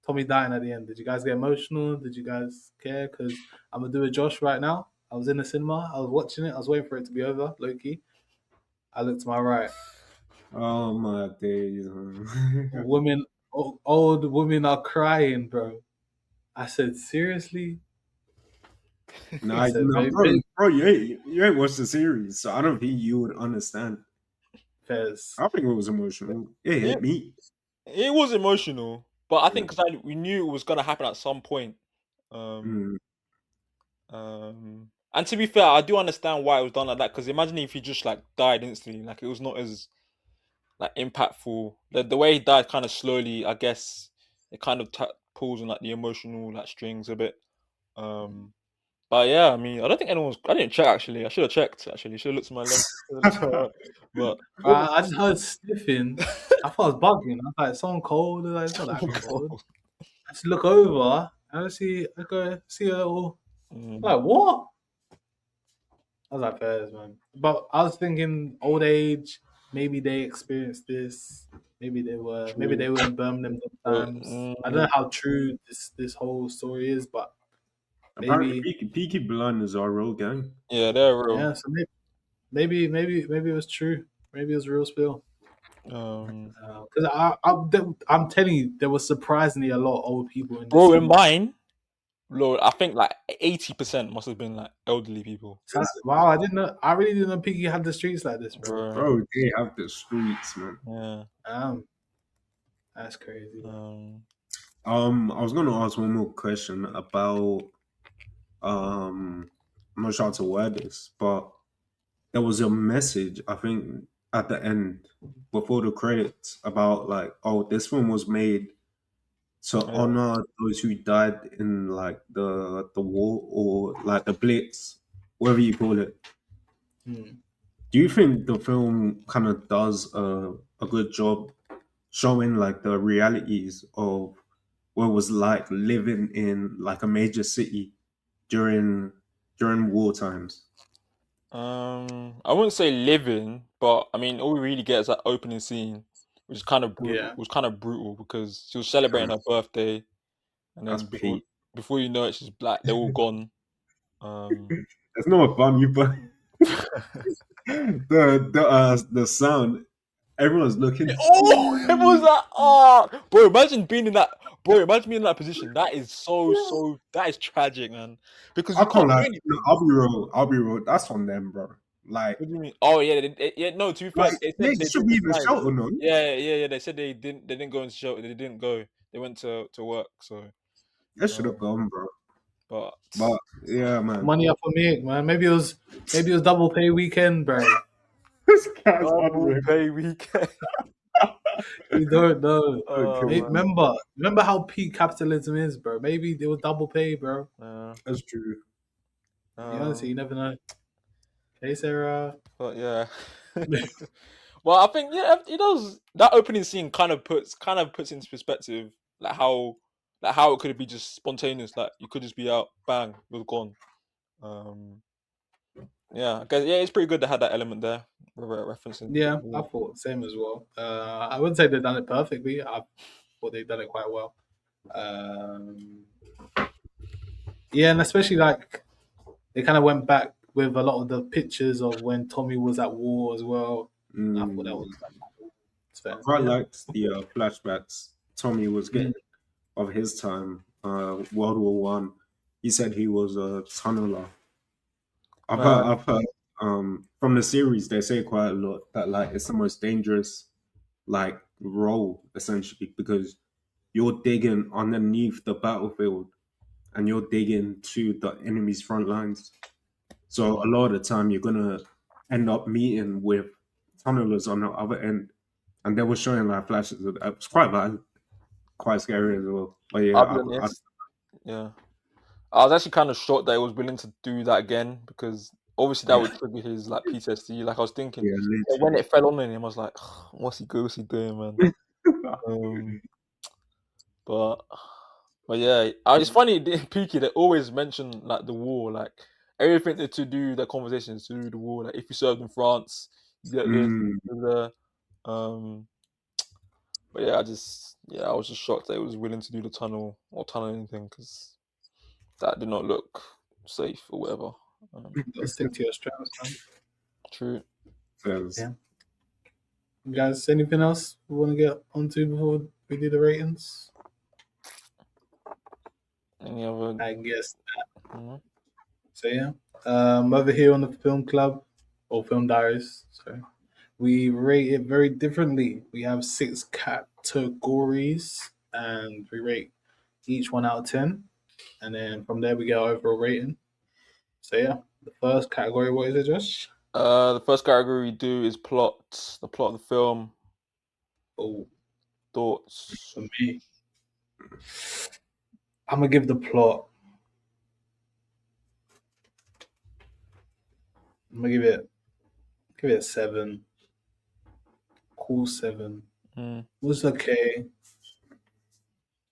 Tommy dying at the end. Did you guys get emotional? Did you guys care? Because I'm gonna do a Josh right now. I was in the cinema. I was watching it. I was waiting for it to be over. Low key. I looked to my right. Oh my days. A woman old women are crying, bro. I said, seriously? Nah, said, nah, maybe bro, you ain't watched the series, so I don't think you would understand. Fez. I think it was emotional. It hit It, me. it was emotional, but I think Yeah. because we knew it was gonna happen at some point. Mm. And to be fair, I do understand why it was done like that. Because imagine if he just like died instantly, like it was not as like impactful. The way he died kind of slowly, I guess it kind of pulls on like the emotional like strings a bit. But yeah, I mean, I don't think anyone's. I didn't check actually. I should have checked actually. Should have looked at my link. But I just heard sniffing. I thought I was bugging. I was like, someone cold. Like, it's not that cold. I just look over and I see a little. Like, what? I was like, Fez, man. But I was thinking old age, maybe they experienced this. Maybe they were in Birmingham sometimes. I don't know how true this whole story is, but Apparently, maybe Peaky Blinders are a real gang. yeah, they're real. yeah. So maybe it was true. Maybe it was real spill. Um, Because I'm telling you, there was surprisingly a lot of old people in this bro, in series. mine, Lord, I think like 80% must have been like elderly people. Wow, I didn't know. I really didn't know Piggy had the streets like this, bro. Bro, Bro, they have the streets, man. yeah. That's crazy. Bro. I was gonna ask one more question about I'm not sure how to word this, but there was a message I think at the end before the credits about like, oh, this film was made to Yeah. honor those who died in like the war or like the Blitz, whatever you call it. Hmm. Do you think the film kind of does a good job showing like the realities of what it was like living in like a major city during war times? I wouldn't say living, but I mean, all we really get is that opening scene, which is kind of brutal. Yeah. Was kind of brutal because she was celebrating her birthday, and That's then before peak. before you know it, she's black. They're all gone. It's not funny, but the sound, everyone's looking. Oh, it was like, bro, imagine being in that, bro, imagine being in that position. That is that is tragic, man. Because I you can't can't do like. No, anything. I'll be real. I'll be real. That's on them, bro. Like, What do you mean? Oh yeah, yeah. No, to be fair, they they said they should didn't be in the decide. shelter, no? Yeah. They said they didn't go into shelter. They didn't go. They went to work. So, They should have um, gone, bro. but But yeah, man. Money up for me, man. Maybe it was double pay weekend, bro. This guy's double unreal. pay weekend. You don't know. Okay, Oh man. man. Remember how peak capitalism is, bro. Maybe they was double pay, bro. That's true. You honestly, you never know. Hey, Sarah. But yeah. Well, I think yeah, it does. That opening scene kind of puts into perspective like how it could be just spontaneous. Like you could just be out, bang, it was gone. Um, yeah, I guess yeah, it's pretty good to have that element there, referencing. Yeah, I thought same as well. I wouldn't say they've done it perfectly. I thought they've done it quite well. Um, yeah, and especially like they kind of went back with a lot of the pictures of when Tommy was at war as well. I thought that was cool. It's I fair. quite Yeah. liked the flashbacks Tommy was getting of his time, World War One. He said he was a tunneler. I've heard from the series they say quite a lot that like it's the most dangerous like role essentially because you're digging underneath the battlefield and you're digging to the enemy's front lines. So a lot of the time you're gonna end up meeting with tunnelers on the other end, and they were showing like flashes of that. It was quite violent, quite scary as well. But yeah, I'll be honest. Yeah, I was actually kind of shocked that he was willing to do that again because obviously that would trigger his like PTSD. Like I was thinking yeah, when it fell on him, I was like, what's he doing, man? literally. Um, but but yeah, it's funny. Peaky they always mention like the war, like everything to do their conversations to do with the war. Like if you served in France, you get this. Mm. The but yeah, I was just shocked that he was willing to do the tunnel or tunnel anything because that did not look safe or whatever. Gotta stick to your straps, man. True. Says, Yeah. You guys, anything else we want to get onto before we do the ratings? Any other? I guess. Mhm. So yeah, over here on the Film Club or Film Diaries, sorry, we rate it very differently. We have 6 categories, and we rate each one out of 10, and then from there we get our overall rating. So yeah, the first category, what is it, Josh? The first category we do is plot. The plot of the film. Oh, Thoughts. for me, I'm gonna give the plot. I'm gonna give it a 7. Cool 7. Mm. It was okay.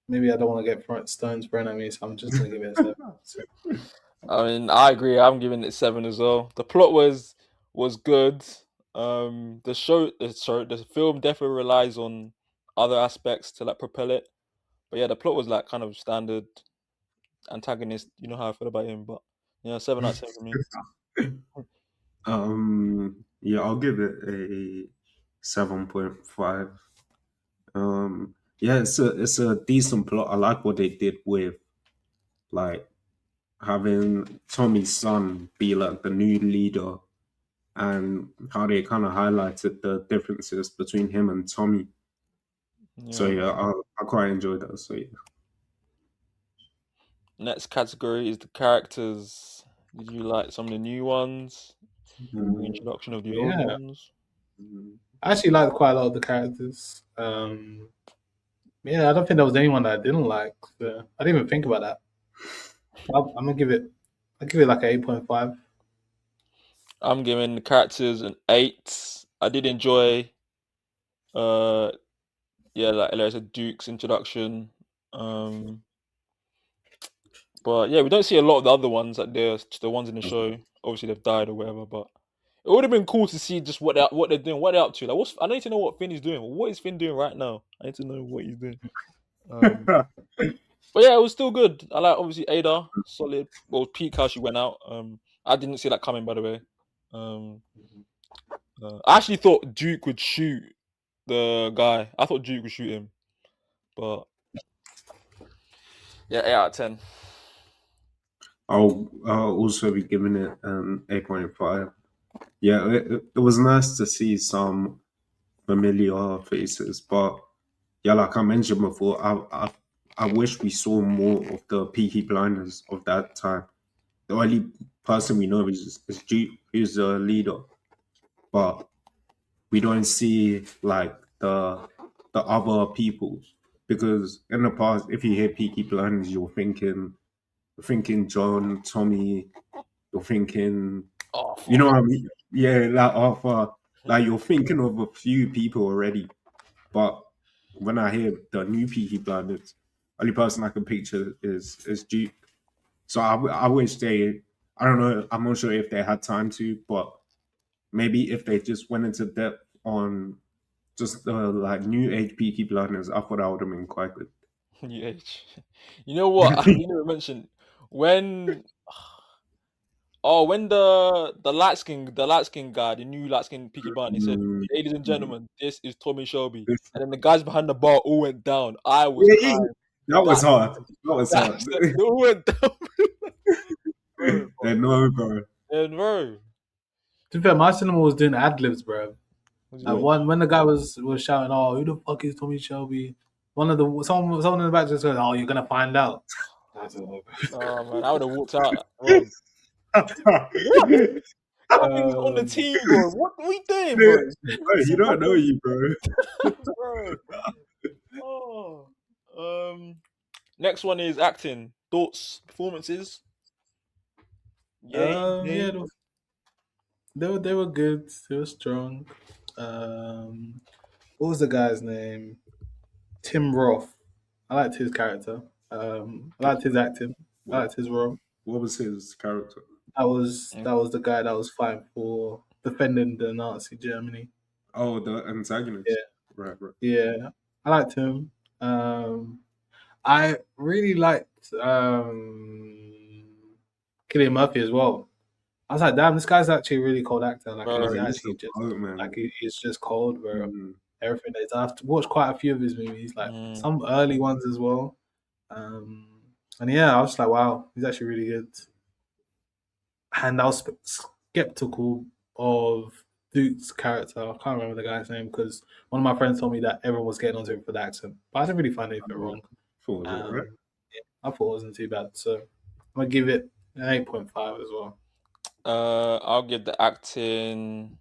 Maybe I don't want to get stones thrown at me, so I'm just gonna give it a 7. So, I mean, I agree. I'm giving it 7 as well. The plot was good. The film definitely relies on other aspects to like propel it. But yeah, the plot was like kind of standard antagonist. You know how I feel about him, but yeah, 7 out of 10 for me. Yeah, I'll give it a 7.5. Yeah, it's a decent plot. I like what they did with like having Tommy's son be like the new leader and how they kind of highlighted the differences between him and Tommy. So Yeah. yeah, I quite enjoyed that. So yeah. Next category is the characters. Did you like some of the new ones? Reintroduction of the old yeah, ones? I actually liked quite a lot of the characters. Yeah, I don't think there was anyone that I didn't like. So I didn't even think about that. I'm gonna give it. I give it like an 8.5. I'm giving the characters an 8. I did enjoy, uh, yeah, like I said, Duke's introduction. Um, but yeah, we don't see a lot of the other ones, like the ones in the show. Obviously, they've died or whatever. But it would have been cool to see just what they're doing, what they're up to. Like, I need to know what Finn is doing. What is Finn doing right now? I need to know what he's doing. But yeah, it was still good. I like obviously Ada, solid. Well, peak how she went out. I didn't see that coming, by the way. Um, I actually thought Duke would shoot the guy. I thought Duke would shoot him, but yeah, 8 out of 10. I'll also be giving it an 8.5. Yeah, it was nice to see some familiar faces, but yeah, like I mentioned before, I wish we saw more of the Peaky Blinders of that time. The only person we know is Duke, who's the leader, but we don't see like the other people because in the past, if you hear Peaky Blinders, you're thinking John, Tommy, you're thinking, Oh, you know fuck. what I mean? Yeah, like like you're thinking of a few people already. But when I hear the new Peaky Blinders, only person I can picture is Duke. So I wish they, I don't know, I'm not sure if they had time to, but maybe if they just went into depth on just the like new age Peaky Blinders, I thought that would have been quite good. New age. You know what? You never mentioned when. When the light skin guy, the new light skin Peaky Blind, he said, Mm, "Ladies and mm. gentlemen, this is Tommy Shelby," and then the guys behind the bar all went down. I was Yeah, yeah, crying. that was That hard. That was hard. they all went down, bro. They know, bro. And bro, To be fair, my cinema was doing ad libs, bro. what do you Like mean? when the guy was shouting, "Oh, who the fuck is Tommy Shelby?" One of the someone in the back just goes, "Oh, you're gonna find out." I said, "Oh." Oh man, I would have walked out. Bro, what? That thing's on the um, team, bro. What are we doing, bro? Bro, you don't know you, bro. Bro. Oh. Next one is acting. Thoughts, performances. Yay, yeah, nay. they were good. They were strong. Um, what was the guy's name? Tim Roth. I liked his character. I liked his acting. I What, liked his role. what was his character? That was the guy that was fighting for defending the Nazi Germany. Oh, the antagonist. Yeah, Right, right. yeah. I liked him. I really liked Killian Murphy as well. I was like, damn, this guy's actually a really cold actor. Like Bro, he's Bro. he's actually the just goat, man. he's just cold, bro. Mm. everything that is. I've watched quite a few of his movies, like some early ones as well. And yeah, I was just like, wow, he's actually really good. And I was skeptical of Duke's character. I can't remember the guy's name because one of my friends told me that everyone was getting onto him for the accent, but I didn't really find anything wrong. Thought it was alright. I thought it wasn't too bad, so I'm gonna give it an 8.5 as well. I'll give the acting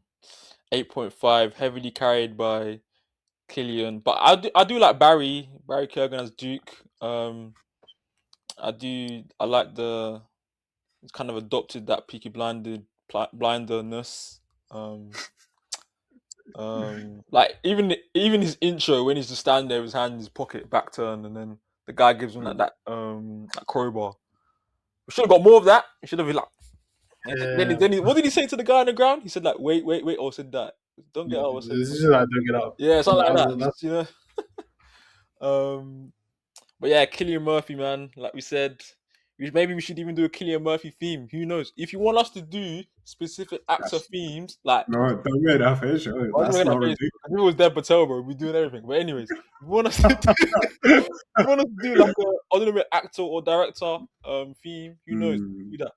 8.5, heavily carried by Killian. But I do like Barry Keoghan as Duke. I like he's kind of adopted that Peaky Blinderness. Like even his intro when he's just standing there with his hand in his pocket, back turned, and then the guy gives him that crowbar. We should have got more of that. We should have been like. What did he say to the guy on the ground? He said like, wait, or said that. Don't get out. This is like, don't get out. Yeah, something like that. You know. But yeah, Cillian Murphy, man. Like we said, maybe we should even do a Cillian Murphy theme. Who knows? If you want us to do specific actor themes, like no, don't make that face. That's not ridiculous. If it was Dead Patel, bro, we're doing everything. But anyways, if you want us to do like a honorary actor or director theme, who knows? Do that.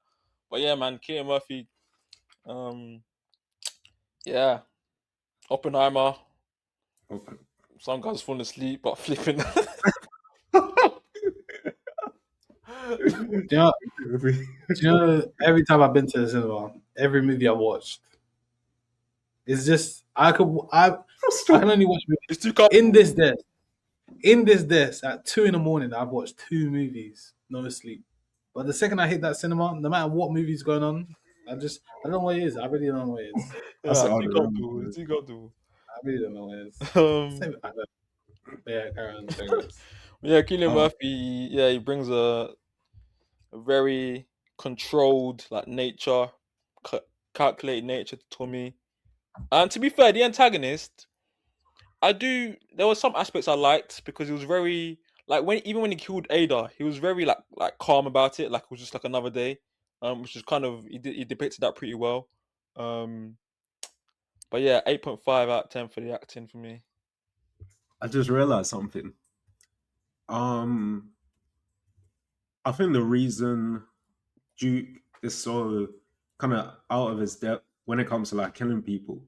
But yeah, man, Cillian Murphy. Yeah, Oppenheimer. Okay. Some guys falling asleep, but flipping. Do you know, every time I've been to the cinema, every movie I watched, it's just I can only watch movies. It's too comfortable. In this desk at 2 a.m, I've watched 2 movies, no sleep. But the second I hit that cinema, no matter what movie's going on, I don't know what it is. I really don't know what it is. It's too comfortable. I really don't know what it is. Yeah, carry on. Yeah, Cillian Murphy. Yeah, he brings a very controlled, like nature, calculated nature to Tommy. And to be fair, the antagonist, there were some aspects I liked because he was very like even when he killed Ada, he was very like calm about it, like it was just like another day. Which is kind of he depicted that pretty well. But yeah, 8.5 out of 10 for the acting for me. I just realized something. I think the reason Duke is so kind of out of his depth when it comes to like killing people,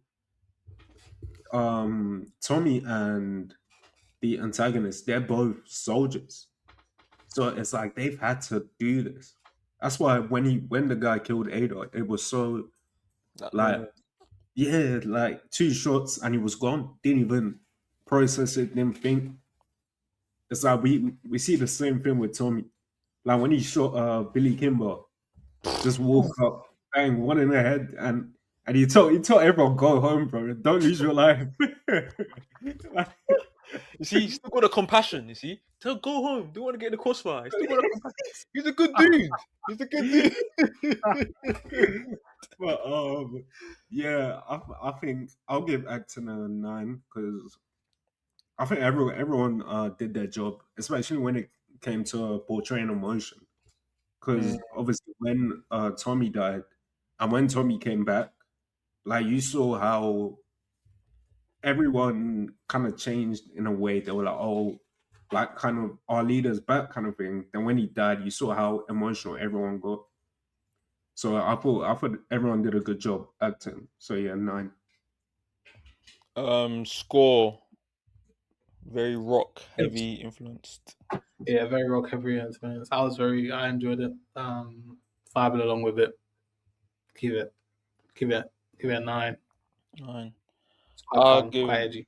Tommy and the antagonist, they're both soldiers, so it's like they've had to do this. That's why when the guy killed Ada, it was so like like 2 shots and he was gone. Didn't even process it. Didn't think. It's like we see the same thing with Tommy. Like when he shot Billy Kimber, just walk up, bang, one in the head, and he told everyone go home, bro. Don't lose your life. You see, he's still got a compassion. You see, tell go home. Don't want to get in the crossfire. He's still got a compassion. He's a good dude. He's a good dude. But yeah, I think I'll give acting a 9 because I think everyone did their job, especially when it came to portraying emotion. Because obviously, when Tommy died, and when Tommy came back, like you saw how everyone kind of changed in a way. They were like, "Oh, like kind of our leader's back," kind of thing. Then when he died, you saw how emotional everyone got. So I thought everyone did a good job acting. So yeah, 9. Score. Very rock heavy influenced. Yeah, very rock heavy influence. I enjoyed it. Vibing along with it. Give it a 9. 9. Quite edgy.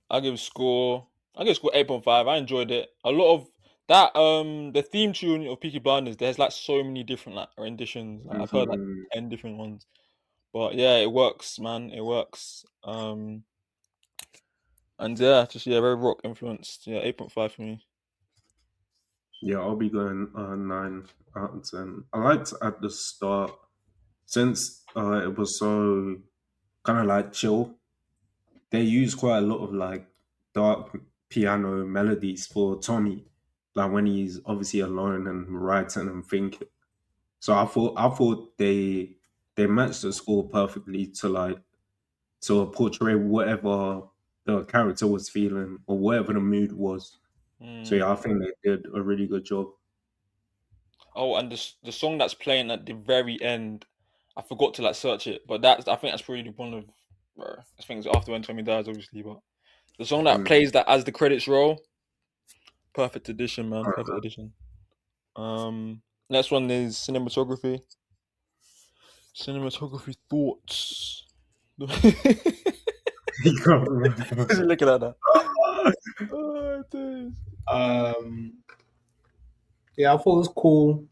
I'll give score 8.5. I enjoyed it. A lot of that the theme tune of Peaky Blinders, there's like so many different like renditions. Like, I've heard like 10 different ones. But yeah, it works, man. It works. And yeah, just very rock influenced. Yeah, 8.5 for me. Yeah, I'll be going 9 out of 10. I liked at the start, since it was so kind of like chill, they used quite a lot of like dark piano melodies for Tommy, like when he's obviously alone and writing and thinking. So I thought they matched the score perfectly to portray whatever the character was feeling or whatever the mood was. So yeah, I think they did a really good job. Oh, and the song that's playing at the very end, I forgot to like search it, but I think that's probably one of, I think it's after when Tommy dies, obviously, but the song that plays that as the credits roll, perfect edition, man, perfect edition. Next one is cinematography. Cinematography thoughts. You can't remember. Who's looking at that? Oh, dude. Yeah, I thought it was cool.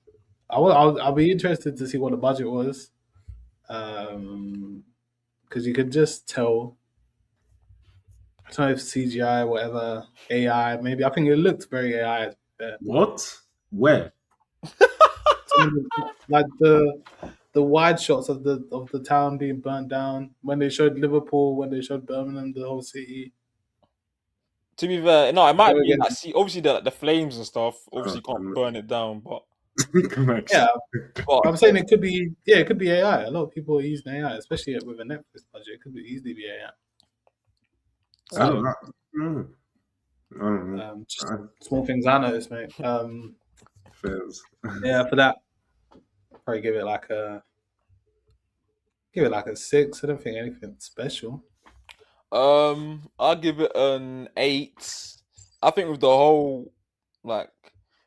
I'll be interested to see what the budget was, because you could just tell. I don't know if CGI, whatever, AI, maybe. I think it looked very AI. What? Where? Like the wide shots of the town being burnt down when they showed Liverpool, when they showed Birmingham, the whole city. To be fair, no, it might Go be again. like, see, obviously the flames and stuff. Obviously, you can't burn it down, but Yeah, but I'm saying it could be. Yeah, it could be AI. A lot of people are using AI, especially with a Netflix budget. It could be easily be AI. I don't So, know. I don't know. just small things I noticed, mate. Fairs. Yeah, for that, probably give it like a 6. I don't think anything special. I'll give it an 8. I think with the whole, like,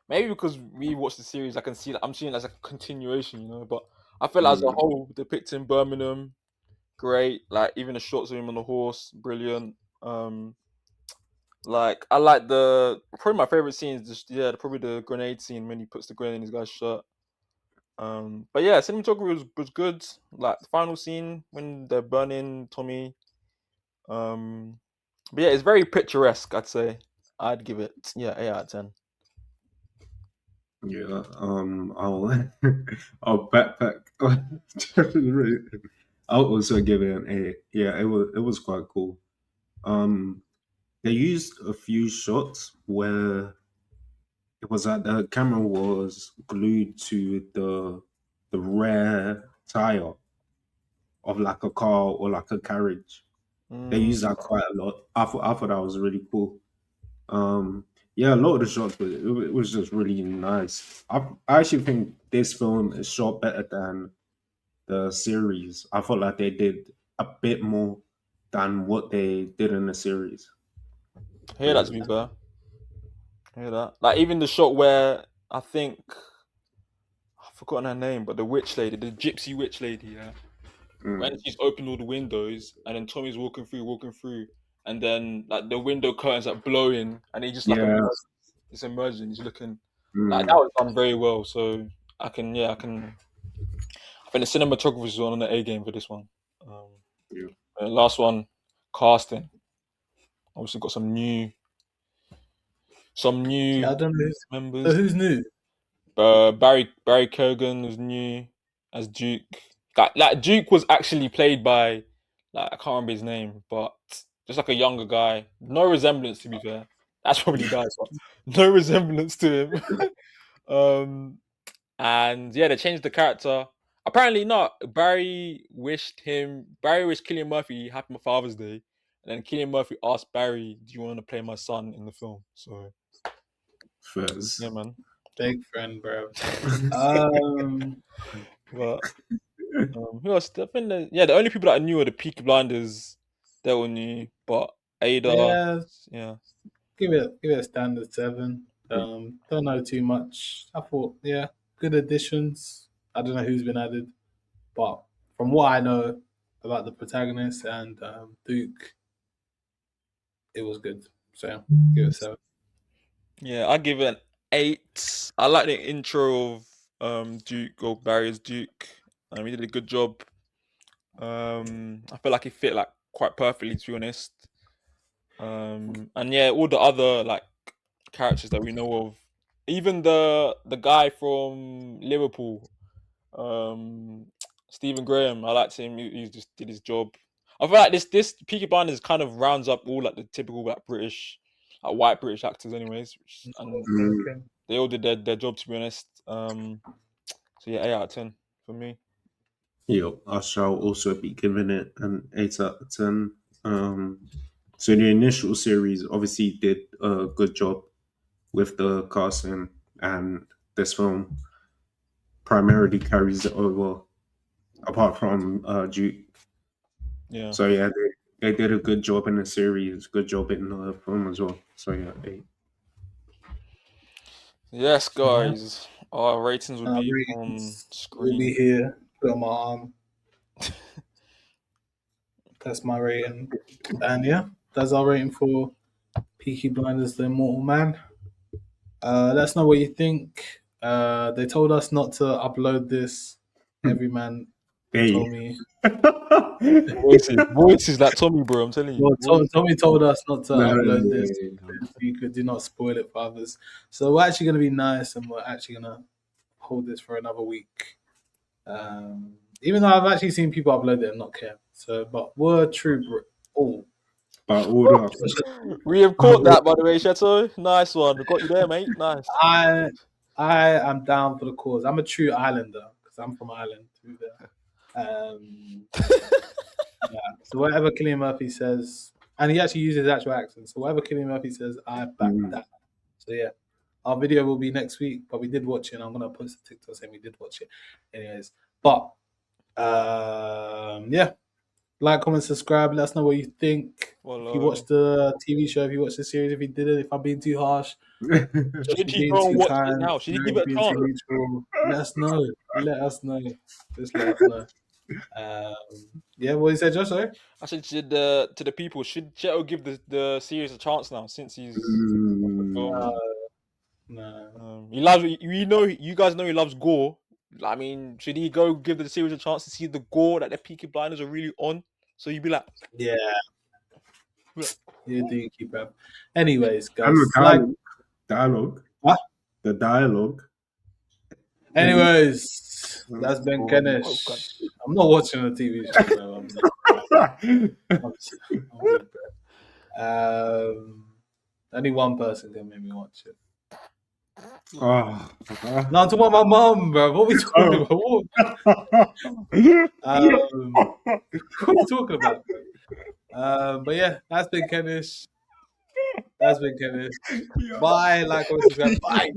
maybe because we watched the series, I can see that I'm seeing it as a continuation, you know. But I feel as a whole, depicting Birmingham, great. Like even the shots of him on the horse, brilliant. Like I like probably my favorite scene is just probably the grenade scene when he puts the grenade in his guy's shirt. But yeah, cinematography was good. Like the final scene when they're burning Tommy. But yeah, it's very picturesque. I'd say I'd give it 8 out of 10. Yeah. I'll I'll backpack. I'll also give it an 8. Yeah, it was quite cool. Um, they used a few shots where it was like the camera was glued to the rear tire of like a car or like a carriage. They use that quite a lot. I thought that was really cool. Yeah, a lot of the shots it was just really nice. I actually think this film is shot better than the series. I felt like they did a bit more than what they did in the series. I hear that, to be fair. I hear that. Like even the shot where I think I've forgotten her name, but the witch lady, the gypsy witch lady, yeah. When she's opened all the windows and then Tommy's walking through, and then like the window curtains are blowing and he just like Yeah. it's emerging. He's looking like that Mm, was done very well. So I can. I think the cinematography is on the A game for this one. yeah. Last one, casting. Obviously got some new Yeah, I don't know. So members. who's new? Barry Kogan was new as Duke. Like Duke was actually played by like I can't remember his name, but just like a younger guy. No resemblance, to be fair. That's probably dies, but no resemblance to him. And yeah, they changed the character. Apparently not. Barry wished Killian Murphy happy Father's Day, and then Killian Murphy asked Barry, "Do you want to play my son in the film?" So Fizz. yeah, man. Big friend, bro. Um, But who else? I think the only people that I knew are the Peaky Blinders. They all new, but Ada, yeah, yeah. give it a standard 7. Don't know too much. I thought, yeah, good additions. I don't know who's been added, but from what I know about the protagonist and Duke, it was good. So give it a 7. Yeah, I give it an 8. I like the intro of Duke or Barry's Duke. He did a good job. I feel like it fit like quite perfectly, to be honest. And yeah, all the other like characters that we know of, even the guy from Liverpool, um, Stephen Graham. I liked him. He just did his job. I feel like this Peaky Blinders kind of rounds up all like the typical like British, like white British actors, anyways, and Okay. they all did their job, to be honest. So yeah, 8 out of 10 for me. Yeah, I shall also be giving it an 8 out of 10. So the initial series obviously did a good job with the casting, and this film primarily carries it over, apart from Duke. Yeah. So yeah, they did a good job in the series, good job in the film as well. So yeah, 8. Yes, guys. Our ratings will be on Ratings will screen. be here. Put it on my arm. That's my rating. And yeah, that's our rating for Peaky Blinders, The Immortal Man. Let us know what you think. They told us not to upload this. Every man Hey. told me. Voices like Tommy, bro. I'm telling you. Well, Tommy told us not to No, upload yeah, this. yeah. You could do not spoil it for others. So we're actually going to be nice, and we're actually going to hold this for another week. Even though I've actually seen people upload it and not care. So, but we're true. Oh, But all the We have caught that, by the way, Chateau. Nice one. We got you there, mate. Nice. I am down for the cause. I'm a true Islander because I'm from Ireland. Yeah. So whatever Cillian Murphy says, and he actually uses actual accent. So whatever Cillian Murphy says, I back that. So yeah, our video will be next week, but we did watch it. And I'm gonna post a TikTok saying we did watch it, anyways. But yeah, like, comment, subscribe. Let us know what you think. If you watched the TV show, if you watched the series, if you didn't, if I'm being too harsh, Should he being go and too watch kind, it now? Should he give it a being chance? too neutral, let us know. Let us know. Just let us know. Yeah, what you said, Josh? Sorry? I said to the people, should Cheto give the series a chance now since he's No. he loves, we know, you guys know he loves gore. I mean, should he go give the series a chance to see the gore that the Peaky Blinders are really on? So you'd be like, Yeah. You do keep up. Anyways, guys, and the like dialogue. Huh? The dialogue. Anyways, that's been Kenish. I'm not watching a TV show. Only one person can make me watch it. Oh. No, I'm talking about my mum, bro. What are we talking about? What are we talking about? But yeah, that's been Kenish. That's been Kenish. Bye. Like, comment, subscribe. Bye.